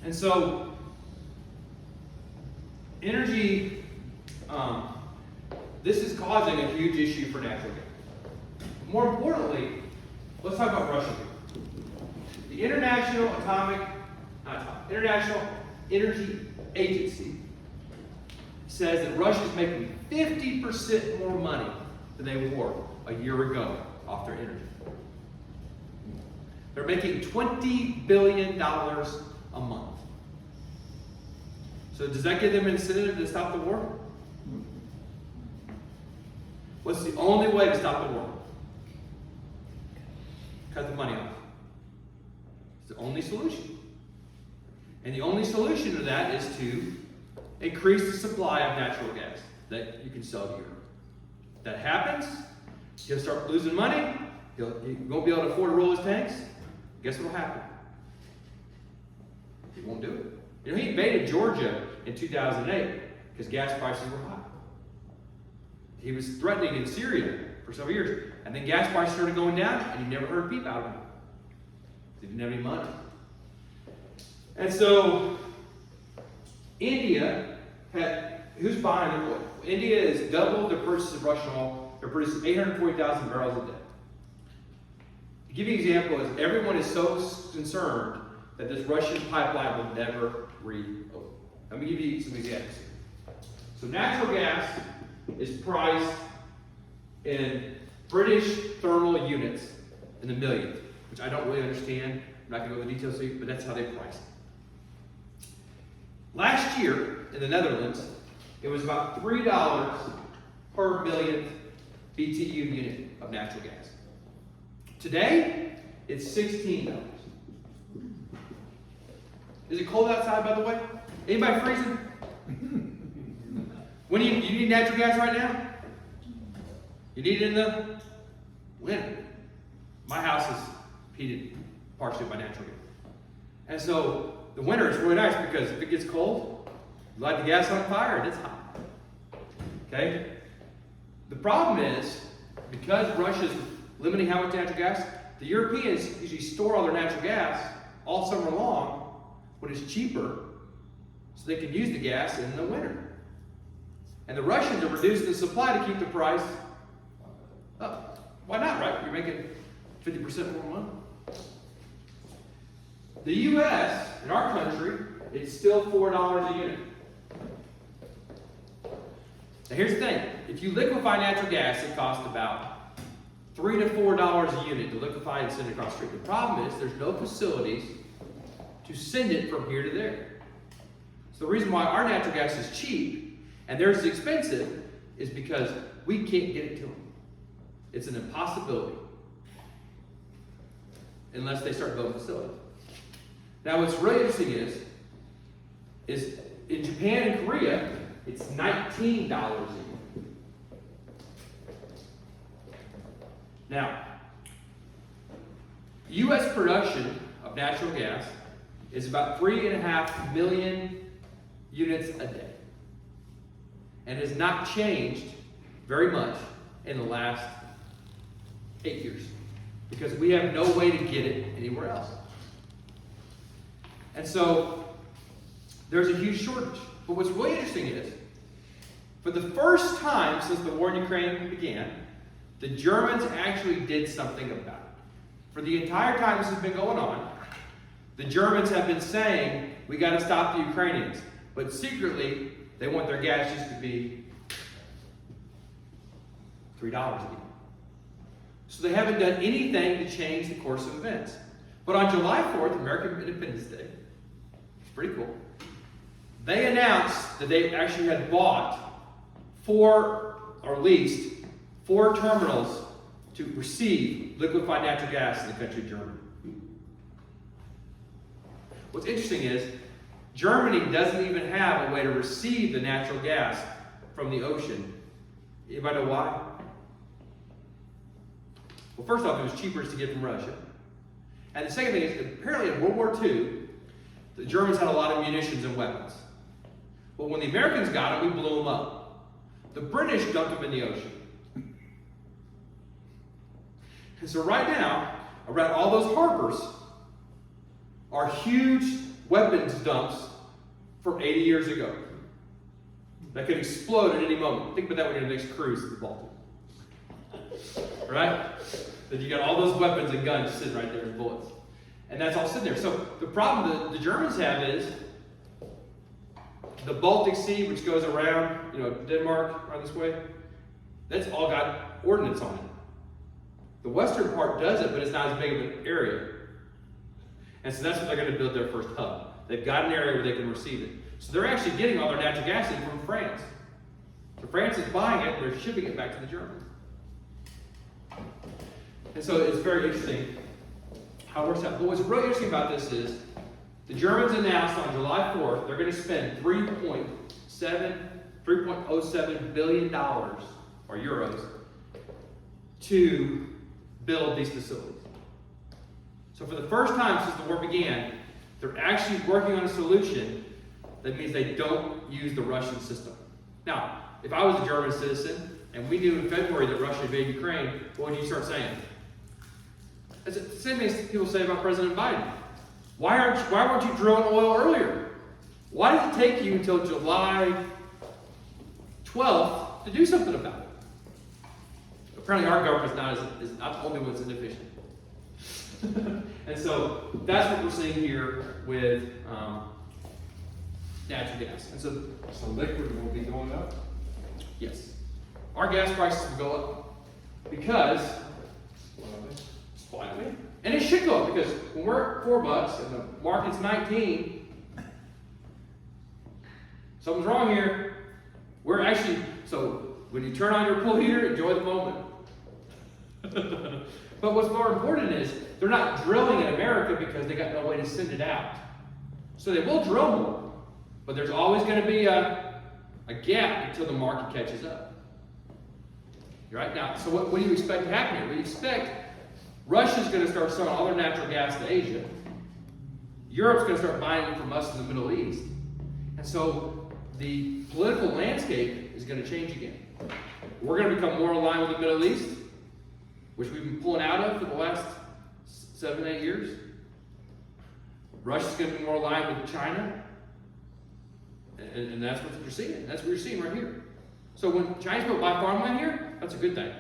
And so, energy, this is causing a huge issue for natural gas. More importantly, let's talk about Russia. The International Energy Agency says that Russia is making 50% more money than they were a year ago off their energy. They're making $20 billion a month. So does that give them incentive to stop the war? What's the only way to stop the war? Cut the money off. It's the only solution. And the only solution to that is to increase the supply of natural gas that you can sell to Europe. If that happens, he'll start losing money. He won't be able to afford to roll his tanks. Guess what will happen? He won't do it. You know, he invaded Georgia in 2008 because gas prices were high. He was threatening in Syria for several years. And then gas prices started going down, and you never heard a peep out of him. He didn't have any money. And so, India who's buying their oil? India has doubled their purchase of Russian oil. They're producing 840,000 barrels a day. To give you an example, is everyone is so concerned that this Russian pipeline will never reopen. Let me give you some examples. So natural gas is priced in British thermal units in the millions, which I don't really understand. I'm not going to go into details, but that's how they price it. Last year in the Netherlands, it was about $3 per million BTU unit of natural gas. Today, it's $16. Is it cold outside, by the way? Anybody freezing? When do you need natural gas right now? You need it in the winter. My house is heated partially by natural gas. And so the winter is really nice because if it gets cold, you light the gas on fire and it's hot. Okay? The problem is, because Russia's limiting how much natural gas, the Europeans usually store all their natural gas all summer long when it's cheaper so they can use the gas in the winter. And the Russians are reducing the supply to keep the price up. Why not, right? You're making 50% more money. The U.S., in our country, it's still $4 a unit. Now here's the thing. If you liquefy natural gas, it costs about $3 to $4 a unit to liquefy and send it across the street. The problem is there's no facilities to send it from here to there. So the reason why our natural gas is cheap and theirs is expensive is because we can't get it to them. It's an impossibility unless they start building facilities. Now what's really interesting is in Japan and Korea, it's $19 a unit. Now, U.S. production of natural gas is about 3.5 million units a day, and has not changed very much in the last 8 years because we have no way to get it anywhere else. And so there's a huge shortage. But what's really interesting is, for the first time since the war in Ukraine began, the Germans actually did something about it. For the entire time this has been going on, the Germans have been saying, we got to stop the Ukrainians. But secretly, they want their gas just to be $3 a gallon. So they haven't done anything to change the course of events. But on July 4th, American Independence Day, it's pretty cool, they announced that they actually had bought leased 4 terminals to receive liquefied natural gas in the country of Germany. What's interesting is, Germany doesn't even have a way to receive the natural gas from the ocean. Anybody know why? Well, first off, it was cheaper to get from Russia. And the second thing is, apparently in World War II, the Germans had a lot of munitions and weapons. But when the Americans got them, we blew them up. The British dumped them in the ocean. And so right now, around all those harbors are huge weapons dumps from 80 years ago that could explode at any moment. Think about that when you're the next cruise to the Baltic. Right? That you got all those weapons and guns sitting right there and bullets. And that's all sitting there. So the problem that the Germans have is the Baltic Sea, which goes around, Denmark, around this way, that's all got ordnance on it. The western part doesn't, but it's not as big of an area. And so that's what they're going to build their first hub. They've got an area where they can receive it. So they're actually getting all their natural gas in from France. So France is buying it, they're shipping it back to the Germans. And so it's very interesting how it works out. But what's really interesting about this is the Germans announced on July 4th they're going to spend $3.07 billion, or euros, to build these facilities. So for the first time since the war began, they're actually working on a solution that means they don't use the Russian system. Now, if I was a German citizen and we knew in February that Russia invaded Ukraine, what would you start saying? It's the same thing people say about President Biden. Why weren't you drilling oil earlier? Why did it take you until July 12th to do something about it? Apparently our government is not the only one that's inefficient. And so that's what we're seeing here with natural gas. And so liquid will be going up? yes, our gas prices will go up because supply and demand. And it should go up because when we're at $4 and the market's 19, something's wrong here. We're actually, so when you turn on your pool heater, enjoy the moment. But what's more important is they're not drilling in America because they got no way to send it out. So they will drill more, but there's always going to be a gap until the market catches up. Right now, so what do you expect to happen here? We expect Russia's going to start selling all their natural gas to Asia. Europe's going to start buying it from us in the Middle East. And so the political landscape is going to change again. We're going to become more aligned with the Middle East, which we've been pulling out of for the last 7-8 years. Russia's going to be more aligned with China. And that's what you're seeing. That's what you're seeing right here. So when Chinese people buy farmland here, that's a good thing.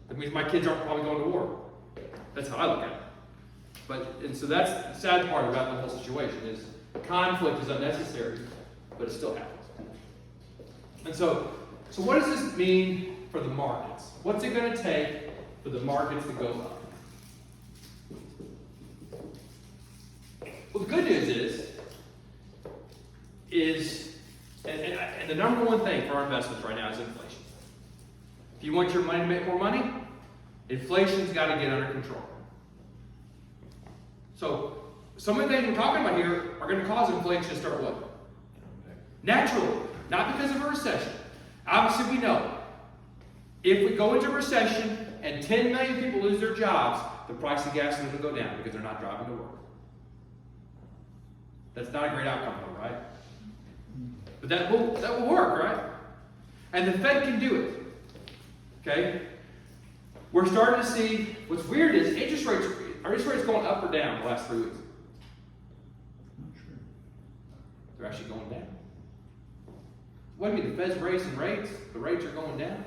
That means my kids aren't probably going to war. That's how I look at it. And so that's the sad part about the whole situation is conflict is unnecessary, but it still happens. And so what does this mean for the markets? What's it going to take for the markets to go up? Well, the good news is and the number one thing for our investments right now is inflation. If you want your money to make more money, inflation's got to get under control. So some of the things we're talking about here are going to cause inflation to start what? Naturally, not because of a recession. Obviously, we know if we go into a recession and 10 million people lose their jobs, the price of gas is going to go down because they're not driving to work. That's not a great outcome, though, right? But that will work, right? And the Fed can do it. Okay? We're starting to see, what's weird is are interest rates going up or down the last 3 weeks? Not sure. They're actually going down. What do you mean, the Fed's raising rates? The rates are going down?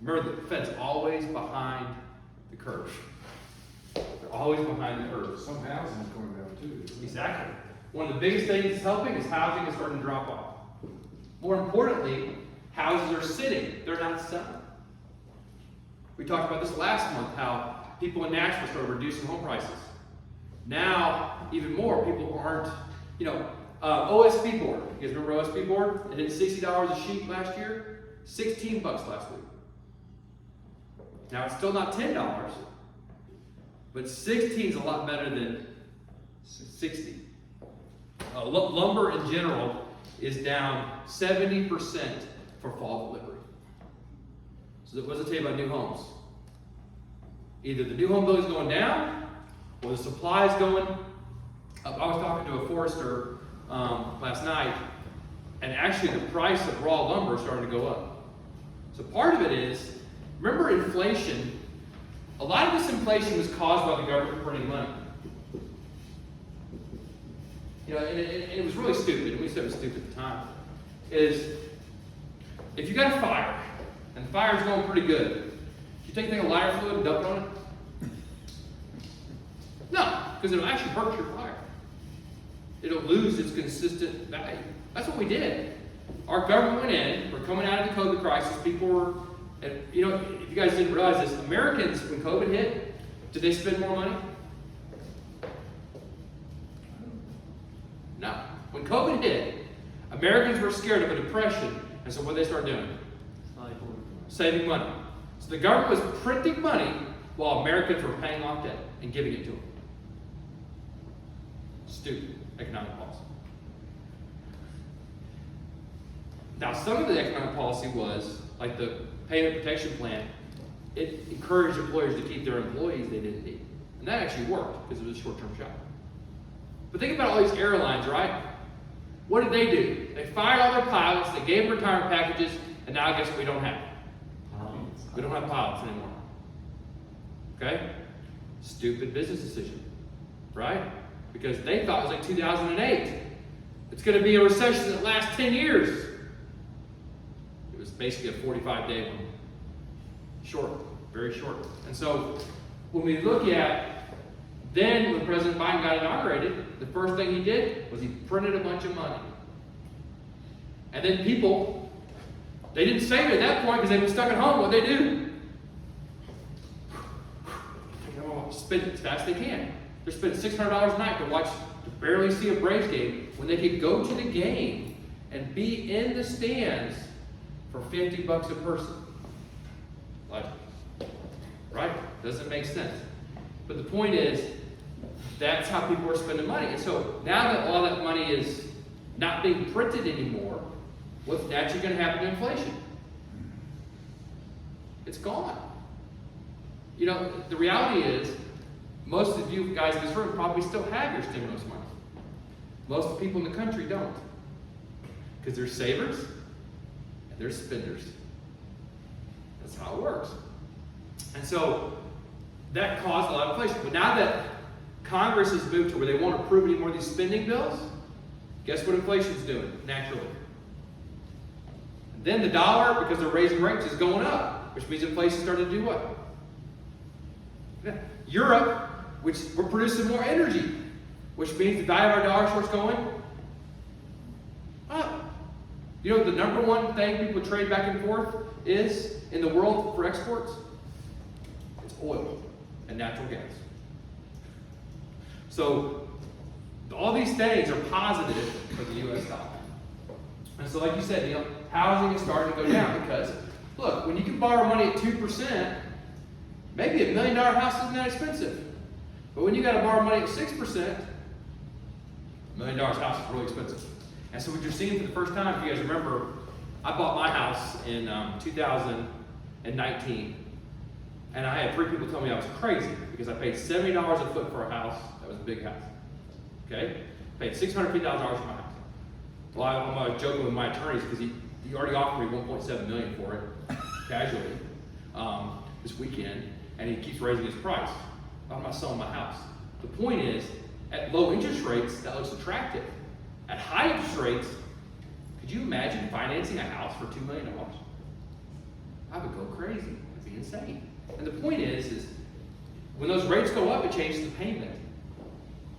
Remember, the Fed's always behind the curve. They're always behind the curve. Some housing is going down too. isn't it? Exactly. One of the biggest things that's helping is housing is starting to drop off. More importantly, houses are sitting. They're not selling. We talked about this last month, how people in Nashville started reducing home prices. Now, even more, people aren't, OSB board. You guys remember OSB board? It hit $60 a sheet last year. $16 last week. Now, it's still not $10, but 16 is a lot better than 60. Lumber in general is down 70% for fall delivery. So what does it tell you about new homes? Either the new home building is going down, or the supply is going up. I was talking to a forester last night, and actually the price of raw lumber is starting to go up. So part of it is, remember inflation, a lot of this inflation was caused by the government printing money. You know, and it was really stupid, and we said it was stupid at the time, is if you got a fire, and the fire's going pretty good, you take a thing of lighter fluid and dump it on it? No, because it'll actually hurt your fire. It'll lose its consistent value. That's what we did. Our government went in, we're coming out of the COVID crisis, people were, and you know, if you guys didn't realize this, Americans, when COVID hit, did they spend more money? No. When COVID hit, Americans were scared of a depression, and so what did they start doing? Saving money. So the government was printing money while Americans were paying off debt and giving it to them. Stupid economic policy. Now, some of the economic policy was, like the payment protection plan, it encouraged employers to keep their employees they didn't need. And that actually worked because it was a short-term shot. But think about all these airlines, right? What did they do? They fired all their pilots, they gave them retirement packages, and now guess what we don't have? We don't have pilots anymore. Okay? Stupid business decision, right? Because they thought it was like 2008. It's going to be a recession that lasts 10 years. It was basically a 45-day one. Short, very short. And so when we look at then when President Biden got inaugurated, the first thing he did was he printed a bunch of money. And then people, they didn't save it at that point because they've been stuck at home. What'd they do? Spend it as fast as they can. They're spending $600 a night to barely see a Braves game when they could go to the game and be in the stands for $50 a person. Logic. Right? Doesn't make sense. But the point is, that's how people are spending money. And so now that all that money is not being printed anymore, what's naturally going to happen to inflation? It's gone. You know, the reality is, most of you guys in this room probably still have your stimulus money. Most of the people in the country don't. Because they're savers and they're spenders. That's how it works. And so that caused a lot of inflation. But now that Congress has moved to where they won't approve any more of these spending bills, guess what inflation's doing naturally? And then the dollar, because they're raising rates, is going up, which means inflation started to do what? Yeah. Europe, which we're producing more energy, which means the value of our dollar short's going up. You know what the number one thing people trade back and forth is in the world for exports? It's oil and natural gas. So all these things are positive for the U.S. dollar. And so like you said, you know, housing is starting to go down because, look, when you can borrow money at 2%, maybe $1 million house isn't that expensive. But when you got to borrow money at 6%, $1 million house is really expensive. And so what you're seeing for the first time, if you guys remember, I bought my house in 2019. And I had 3 people tell me I was crazy because I paid $70 a foot for a house. That was a big house. Okay? Paid $650,000 for my house. Well, I'm joking with my attorneys because he already offered me $1.7 million for it, casually, this weekend, and he keeps raising his price. I'm not selling my house. The point is, at low interest rates, that looks attractive. At high interest rates, could you imagine financing a house for $2 million? I would go crazy. It'd be insane. And the point is when those rates go up, it changes the payment,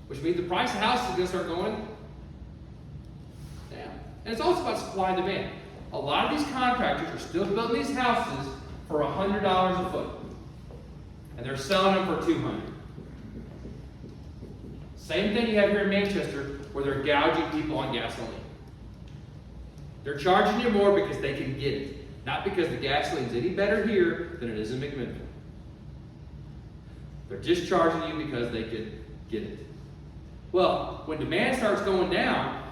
which means the price of the house is going to start going down. And it's also about supply and demand. A lot of these contractors are still building these houses for $100 a foot, and they're selling them for $200. Same thing you have here in Manchester, where they're gouging people on gasoline. They're charging you more because they can get it, not because the gasoline's any better here than it is in McMinnville. They're just charging you because they could get it. Well, when demand starts going down,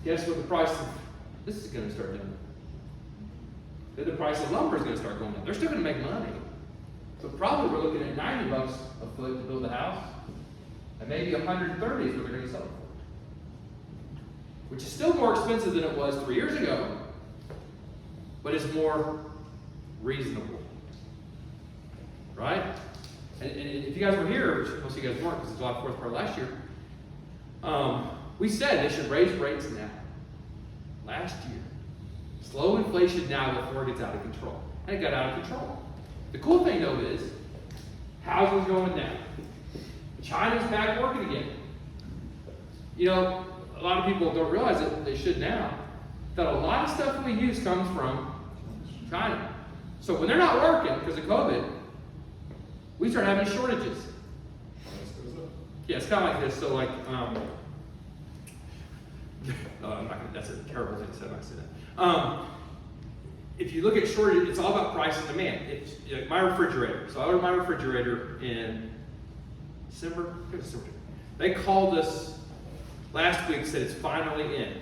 guess what the price of this is going to start doing? Then the price of lumber is going to start going down. They're still going to make money. So probably we're looking at $90 a foot to build a house, and maybe 130 is what they're going to sell it for. Which is still more expensive than it was 3 years ago, but it's more reasonable. Right? And if you guys were here, which most of you guys weren't because it's July 4th part last year, we said they should raise rates now. Last year. Slow inflation now before it gets out of control. And it got out of control. The cool thing though is, housing's going down. China's back working again. You know, a lot of people don't realize it, they should now, that a lot of stuff we use comes from China. So when they're not working because of COVID, we start having shortages. Yeah, it's kind of like this. So like, that's a terrible thing to say. I'm not gonna say that. If you look at shortage, it's all about price and demand. It's like my refrigerator. So I ordered my refrigerator in December. They called us last week, said it's finally in.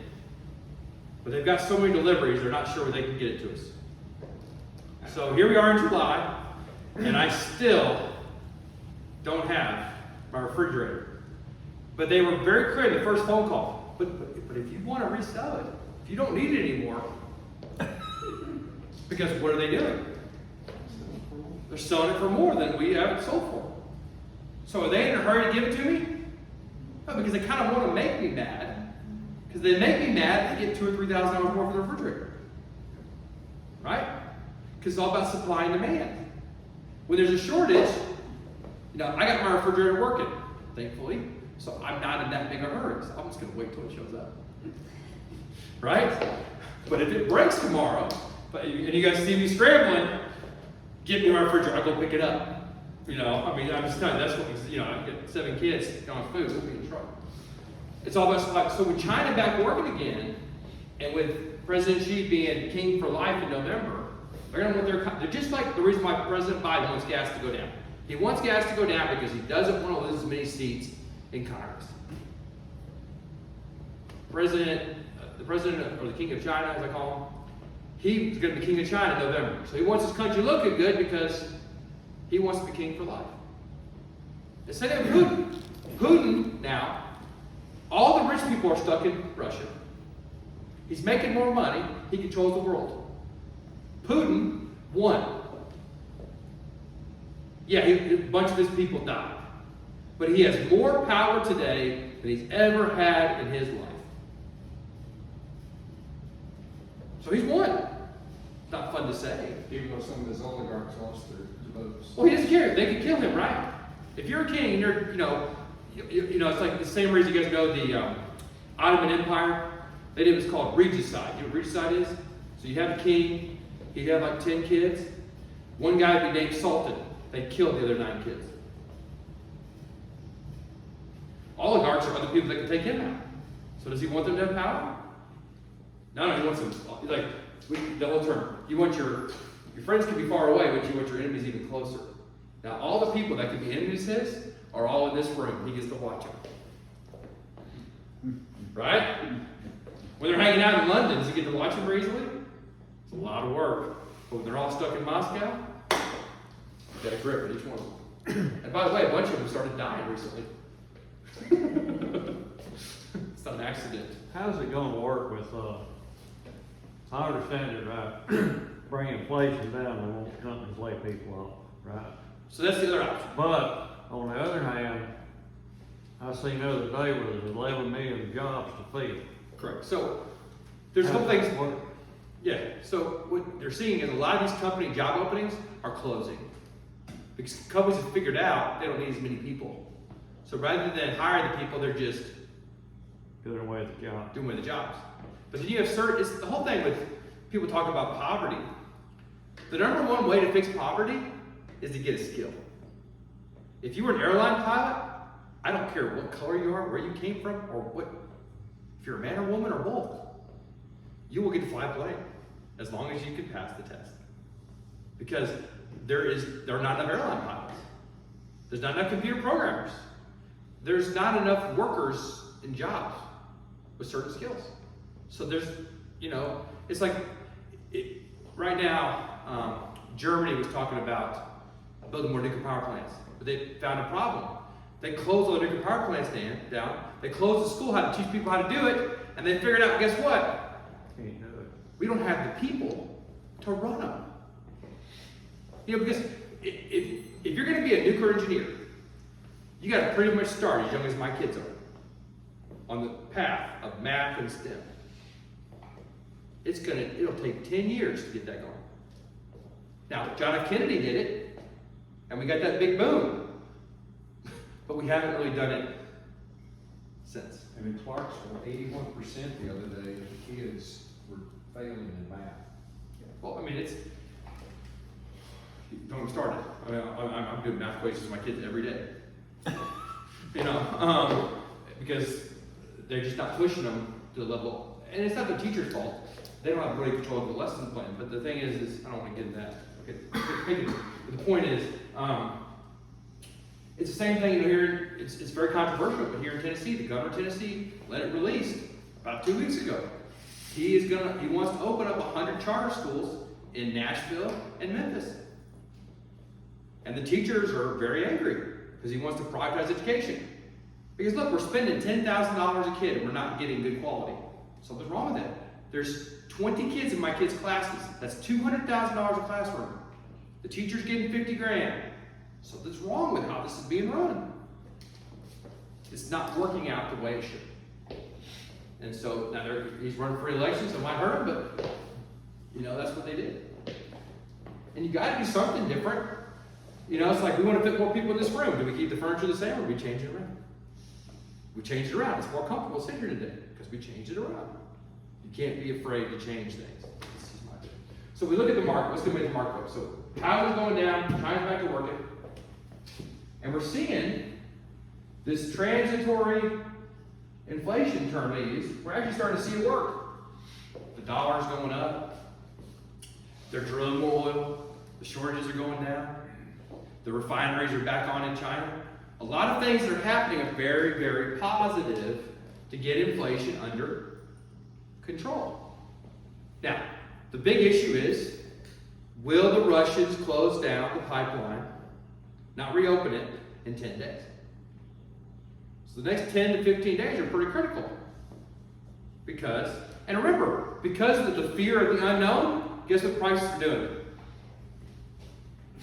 But they've got so many deliveries, they're not sure when they can get it to us. So here we are in July, and I still don't have my refrigerator. But they were very clear in the first phone call. But if you want to resell it, if you don't need it anymore, because what are they doing? They're selling it for more than we have it sold for. So are they in a hurry to give it to me? No, because they kind of want to make me mad. Because they make me mad, they get $2,000 or $3,000 more for the refrigerator. Right? Because it's all about supply and demand. When there's a shortage, you know, I got my refrigerator working, thankfully. So I'm not in that big a hurry. So I'm just going to wait till it shows up. Right? But if it breaks tomorrow, and you guys see me scrambling, get me my refrigerator, I'll go pick it up. You know, I mean, I'm just telling you, that's what, you know, I get 7 kids on food, we'll be in trouble. It's all about supply. So with China back working again, and with President Xi being king for life in November, they're going to want they're just like the reason why President Biden wants gas to go down. He wants gas to go down because he doesn't want to lose as many seats in Congress. The president, or the king of China, as I call him, he's going to be king of China in November. So he wants his country looking good because he wants to be king for life. The same thing with Putin. Putin now, all the rich people are stuck in Russia. He's making more money. He controls the world. Putin won. Yeah, a bunch of his people died. But he has more power today than he's ever had in his life. So he's won. It's not fun to say. Even though some of his oligarchs lost their votes. Well, he doesn't care. They could kill him, right? If you're a king and you're, you know, it's like the same reason you guys know the Ottoman Empire. They did what's called regicide. You know what regicide is? So you have a king. He'd have like 10 kids. One guy would be named Sultan. They killed the other 9 kids. Oligarchs are other people that can take him out. So does he want them to have power? No, he wants them. Like the whole term. You want your friends can be far away, but you want your enemies even closer. Now, all the people that could be enemies of his are all in this room. He gets to watch them. Right? When they're hanging out in London, does he get to watch them very easily? It's a lot of work. But when they're all stuck in Moscow, you got a grip on each one of them. And by the way, a bunch of them started dying recently. It's not an accident. How's it going to work with, I understand it right, bring inflation down and won't companies lay people off, right? So that's the other option. But, on the other hand, I seen the other day where there's 11 million jobs to fill. Correct. So there's a couple things. What- Yeah. So what they're seeing is a lot of these company job openings are closing because companies have figured out they don't need as many people. So rather than hire the people, they're just doing away with the job. doing away the jobs. But then you have certain. It's the whole thing with people talking about poverty. The number one way to fix poverty is to get a skill. If you were an airline pilot, I don't care what color you are, where you came from, or what. If you're a man or woman or both, you will get to fly a plane as long as you can pass the test. Because there are not enough airline pilots. There's not enough computer programmers. There's not enough workers in jobs with certain skills. So there's, it's like, right now, Germany was talking about building more nuclear power plants. But they found a problem. They closed all the nuclear power plants down. They closed the school how to teach people how to do it, and they figured out, guess what? Can't do it. We don't have the people to run them. You know, because if you're going to be a nuclear engineer, you got to pretty much start as young as my kids are on the path of math and STEM. It'll take 10 years to get that going. Now, John F. Kennedy did it, and we got that big boom. But we haven't really done it since. And in Clarksville, 81% the other day of the kids were failing in math. Well, I mean, don't get me started. I mean, I'm doing math equations with my kids every day. You know, because they're just not pushing them to the level, and it's not the teacher's fault. They don't have really control of the lesson plan. But the thing is I don't want to get into that. Okay, but the point is, it's the same thing here. It's very controversial, but here in Tennessee, the governor of Tennessee let it released about 2 weeks ago. He wants to open up 100 charter schools in Nashville and Memphis. And the teachers are very angry because he wants to privatize education. Because look, we're spending $10,000 a kid and we're not getting good quality. Something's wrong with that. There's 20 kids in my kids' classes. That's $200,000 a classroom. The teacher's getting 50 grand. Something's wrong with how this is being run. It's not working out the way it should. And so now he's running for election, so it might hurt him, but you know, that's what they did. And you gotta do something different. You know, it's like we want to fit more people in this room. Do we keep the furniture the same or do we change it around? We change it around. It's more comfortable to sit here today because we changed it around. You can't be afraid to change things. This is my opinion. So we look at the market. Let's go make the market up. So power is going down, China's back to working. And we're seeing this transitory inflation term they use. We're actually starting to see it work. The dollar's going up. They're drilling more oil. The shortages are going down. The refineries are back on in China. A lot of things that are happening are very, very positive to get inflation under control. Now, the big issue is, will the Russians close down the pipeline, not reopen it, in 10 days? So the next 10 to 15 days are pretty critical. And remember, because of the fear of the unknown, guess what prices are doing?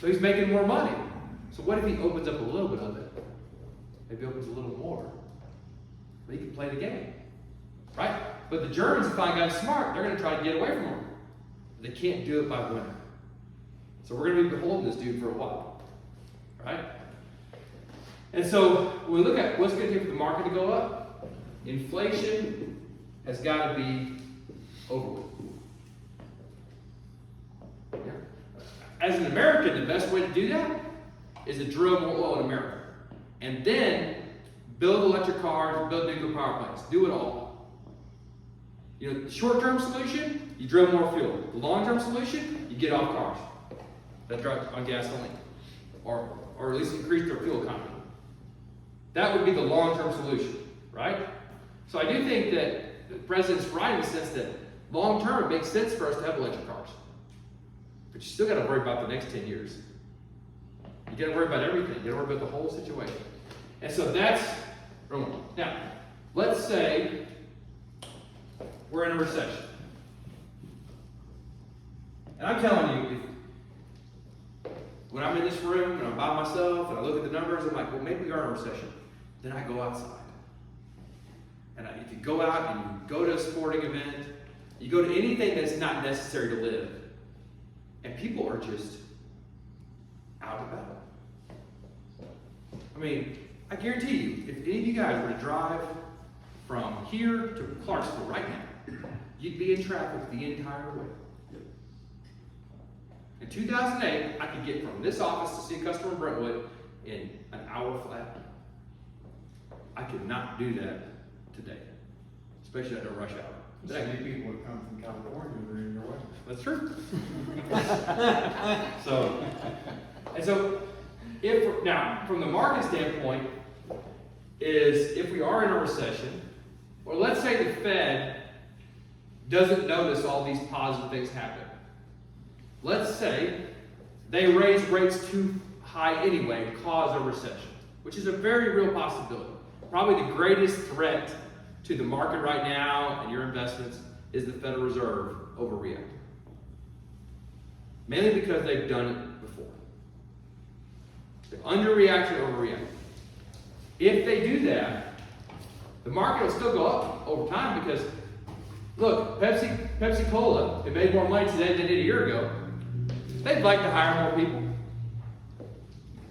So he's making more money. So what if he opens up a little bit of it? Maybe opens a little more. But he can play the game. Right? But the Germans have finally gotten smart. They're going to try to get away from him. They can't do it by winter. So we're going to be beholden this dude for a while. Right? And so when we look at what's going to take for the market to go up, inflation has got to be over with. Yeah. As an American, the best way to do that is to drill more oil in America. And then build electric cars, build nuclear power plants. Do it all. You know, the short-term solution, you drill more fuel. The long-term solution, you get off cars that drive on gasoline. Or at least increase their fuel economy. That would be the long-term solution, right? So I do think that the president's right in the sense that long-term it makes sense for us to have electric cars. But you still got to worry about the next 10 years. You got to worry about everything. You got to worry about the whole situation. And so that's wrong. Now, let's say we're in a recession. And I'm telling you, when I'm in this room and I'm by myself and I look at the numbers, I'm like, well, maybe we are in a recession. Then I go outside. And if you go out and you go to a sporting event, you go to anything that's not necessary to live, and people are just out and about. I mean, I guarantee you, if any of you guys were to drive from here to Clarksville right now, you'd be in traffic the entire way. In 2008, I could get from this office to see a customer in Brentwood in an hour flat. I could not do that today, especially at a rush hour. So many people that come from California that are in your way. That's true. So now, from the market standpoint, is if we are in a recession, or let's say the Fed doesn't notice all these positive things happen. Let's say they raise rates too high anyway cause a recession, which is a very real possibility. Probably the greatest threat to the market right now and your investments is the Federal Reserve overreacting. Mainly because they've done it before. They're underreacting, overreacting. If they do that, the market will still go up over time because, look, Pepsi Cola, it made more money today than it did a year ago. They'd like to hire more people.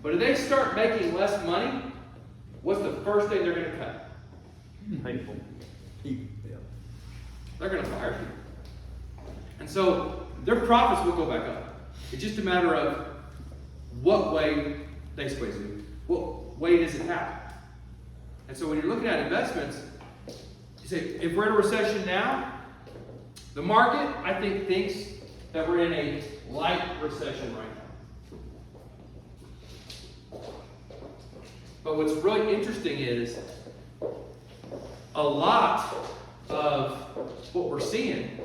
But if they start making less money, what's the first thing they're going to cut? People. They're going to fire people. And so their profits will go back up. It's just a matter of what way they squeeze it. What way does it happen? And so when you're looking at investments, you say, if we're in a recession now, the market, I think, thinks that we're in a light recession right now. But what's really interesting is a lot of what we're seeing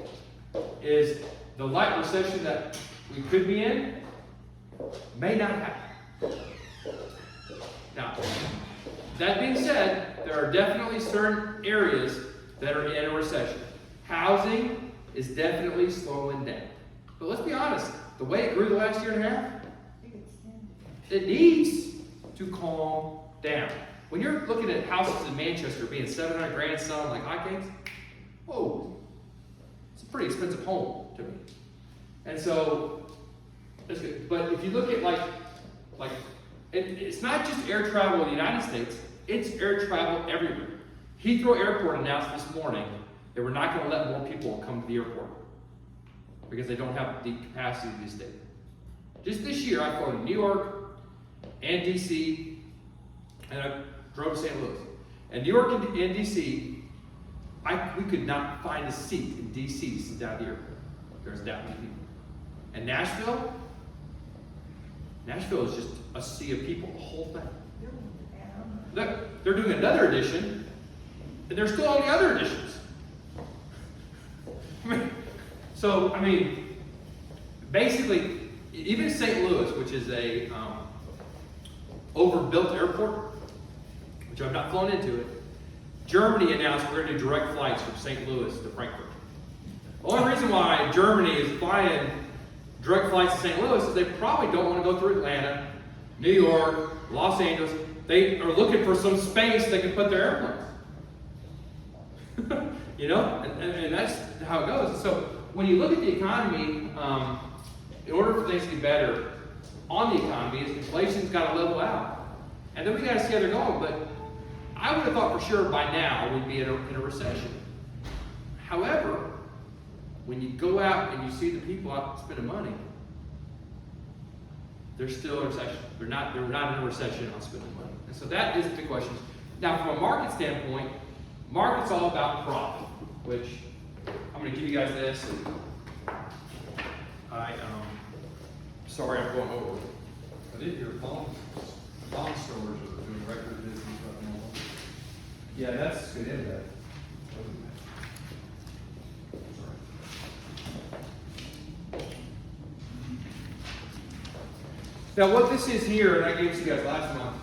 is the light recession that we could be in may not happen. Now, that being said, there are definitely certain areas that are in a recession. Housing is definitely slowing down. But let's be honest, the way it grew the last year and a half, it needs to calm down. When you're looking at houses in Manchester being $700,000 selling like hotcakes, whoa, it's a pretty expensive home to me. And so, that's good. But if you look at it's not just air travel in the United States, it's air travel everywhere. Heathrow Airport announced this morning that we're not going to let more people come to the airport because they don't have the capacity to stay. Just this year, I flew to New York and DC, and I drove to St. Louis. And New York and DC, we could not find a seat in DC to sit down at the airport. There's that many people. And Nashville is just a sea of people, the whole thing. They're doing another edition, and there's still all the other editions. Basically, even St. Louis, which is a overbuilt airport, which I've not flown into it, Germany announced we're going to do direct flights from St. Louis to Frankfurt. The only reason why Germany is flying direct flights to St. Louis is they probably don't want to go through Atlanta, New York, Los Angeles. They are looking for some space they can put their airplanes. And that's how it goes. So when you look at the economy, in order for things to be better on the economy, is inflation's got to level out. And then we got to see how they're going. But I would have thought for sure by now we'd be in a recession. However, when you go out and you see the people out spending money, they're still in a recession. They're not in a recession on spending money. And so that is the question. Now, from a market standpoint, market's all about profit, which I'm going to give you guys this. Sorry, I'm going over. I did hear bond stores are doing record business right now. Yeah, that's good in that. Now, what this is here, and I gave it to you guys last month,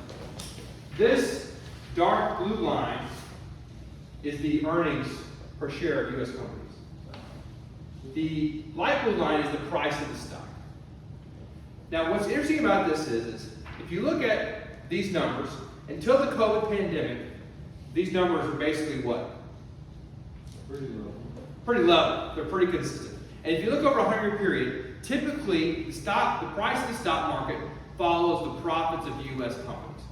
this dark blue line is the earnings per share of U.S. companies. The light blue line is the price of the stock. Now, what's interesting about this is if you look at these numbers, until the COVID pandemic, these numbers are basically what? Pretty low. Pretty low. They're pretty consistent. And if you look over a 100-year period, typically the price of the stock market follows the profits of U.S. companies.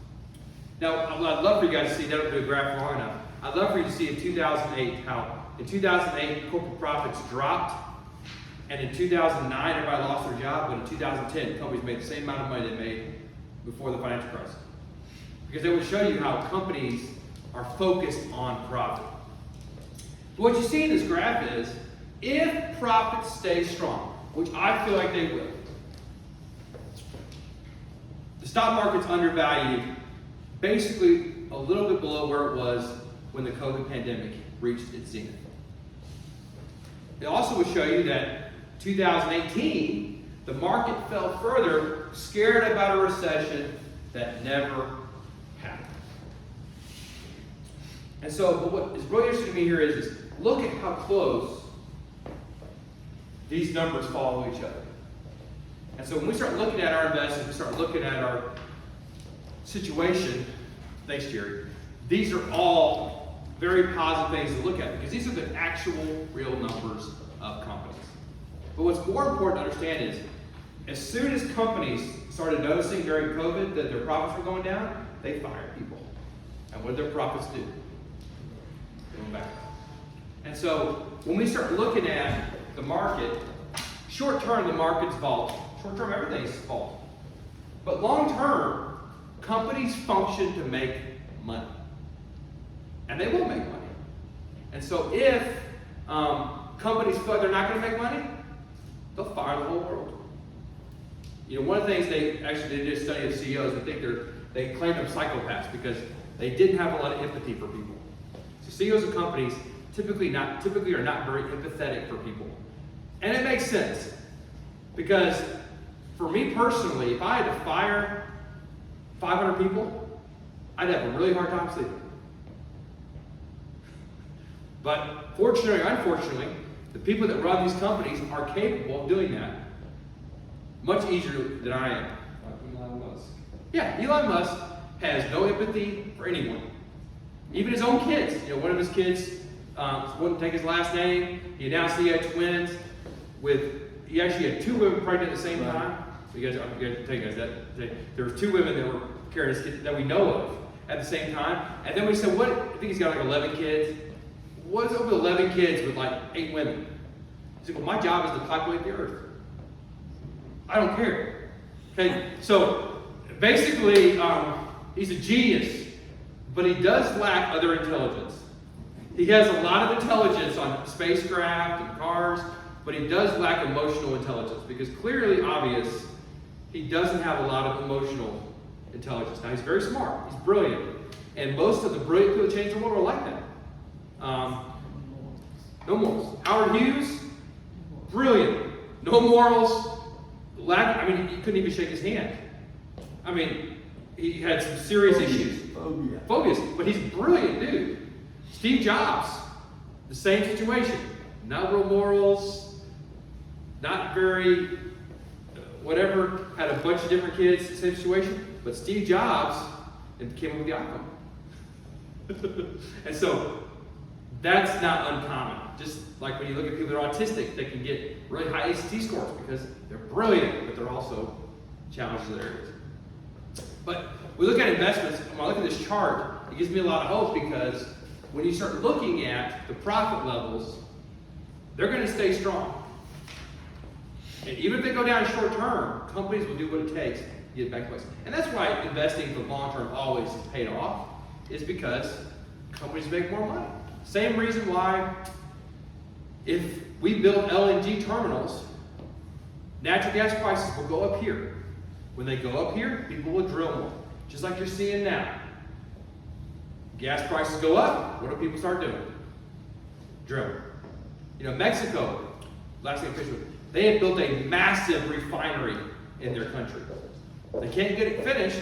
Now, I'd love for you guys to see, don't do a graph long enough. I'd love for you to see in 2008 how in 2008 corporate profits dropped, and in 2009 everybody lost their job, but in 2010 companies made the same amount of money they made before the financial crisis. Because it will show you how companies are focused on profit. But what you see in this graph is, if profits stay strong, which I feel like they will, the stock market's undervalued basically a little bit below where it was when the COVID pandemic reached its zenith. It also will show you that 2018 the market fell further, scared about a recession that never happened. And so, but what is really interesting to me here is look at how close these numbers follow each other. And so when we start looking at our investments, we start looking at our situation, thanks Jerry, these are all very positive things to look at because these are the actual real numbers of companies. But what's more important to understand is as soon as companies started noticing during COVID that their profits were going down, they fired people. And what did their profits do? They went back. And so when we start looking at the market, short term the market's volatile. Short term everything's volatile. But long term, companies function to make money. And they will make money. And so if companies feel like they're not going to make money, they'll fire the whole world. You know, one of the things they did a study of CEOs, they claim them psychopaths because they didn't have a lot of empathy for people. So CEOs of companies typically are not very empathetic for people. And it makes sense. Because for me personally, if I had to fire 500 people, I'd have a really hard time sleeping. But fortunately or unfortunately, the people that run these companies are capable of doing that much easier than I am. Like Elon Musk. Yeah, Elon Musk has no empathy for anyone. Even his own kids. You know, one of his kids wouldn't take his last name. He announced he had twins. He actually had 2 women pregnant at the same time. You guys, I'm going to tell you guys that there were 2 women that were carrying his kids that we know of at the same time. And then we said, what? I think he's got like 11 kids. What's up with 11 kids with like 8 women? He said, well, my job is to populate the earth. I don't care. Okay, so basically, he's a genius, but he does lack other intelligence. He has a lot of intelligence on spacecraft and cars, but he does lack emotional intelligence because clearly obvious he doesn't have a lot of emotional intelligence. Now he's very smart, he's brilliant, and most of the brilliant people that change the world are like that. No morals. Howard Hughes, brilliant, no morals. He couldn't even shake his hand. I mean, he had some serious issues. Phobias, but he's a brilliant dude. Steve Jobs, the same situation. Not real morals, not very, whatever, had a bunch of different kids, same situation. But Steve Jobs came up with the iPhone. And so, that's not uncommon. Just like when you look at people that are autistic, they can get really high ACT scores because they're brilliant, but they're also challenged in their areas. But we look at investments, when I look at this chart, it gives me a lot of hope because when you start looking at the profit levels, they're going to stay strong. And even if they go down short term, companies will do what it takes to get back to place. And that's why investing for long term always is paid off, is because companies make more money. Same reason why if we build LNG terminals, natural gas prices will go up here. When they go up here, people will drill more, just like you're seeing now. Gas prices go up, what do people start doing? Drilling. You know, Mexico, last thing I finished with, they have built a massive refinery in their country. They can't get it finished,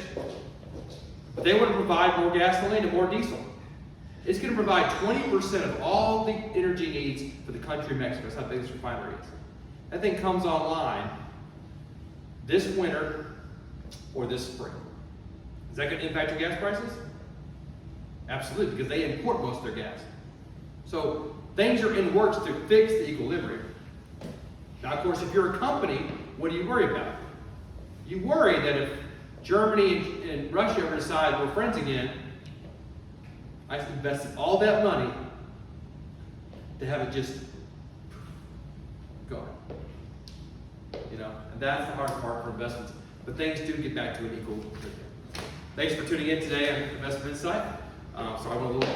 but they want to provide more gasoline and more diesel. It's going to provide 20% of all the energy needs for the country of Mexico. That's how big this refinery is. That thing comes online this winter or this spring. Is that going to impact your gas prices? Absolutely, because they import most of their gas. So things are in works to fix the equilibrium. Now, of course, if you're a company, what do you worry about? You worry that if Germany and Russia ever decide we're friends again, I invested all that money to have it just go. You know, and that's the hard part for investments. But things do get back to an equal. Thanks for tuning in today on Investment Insight. So I went a little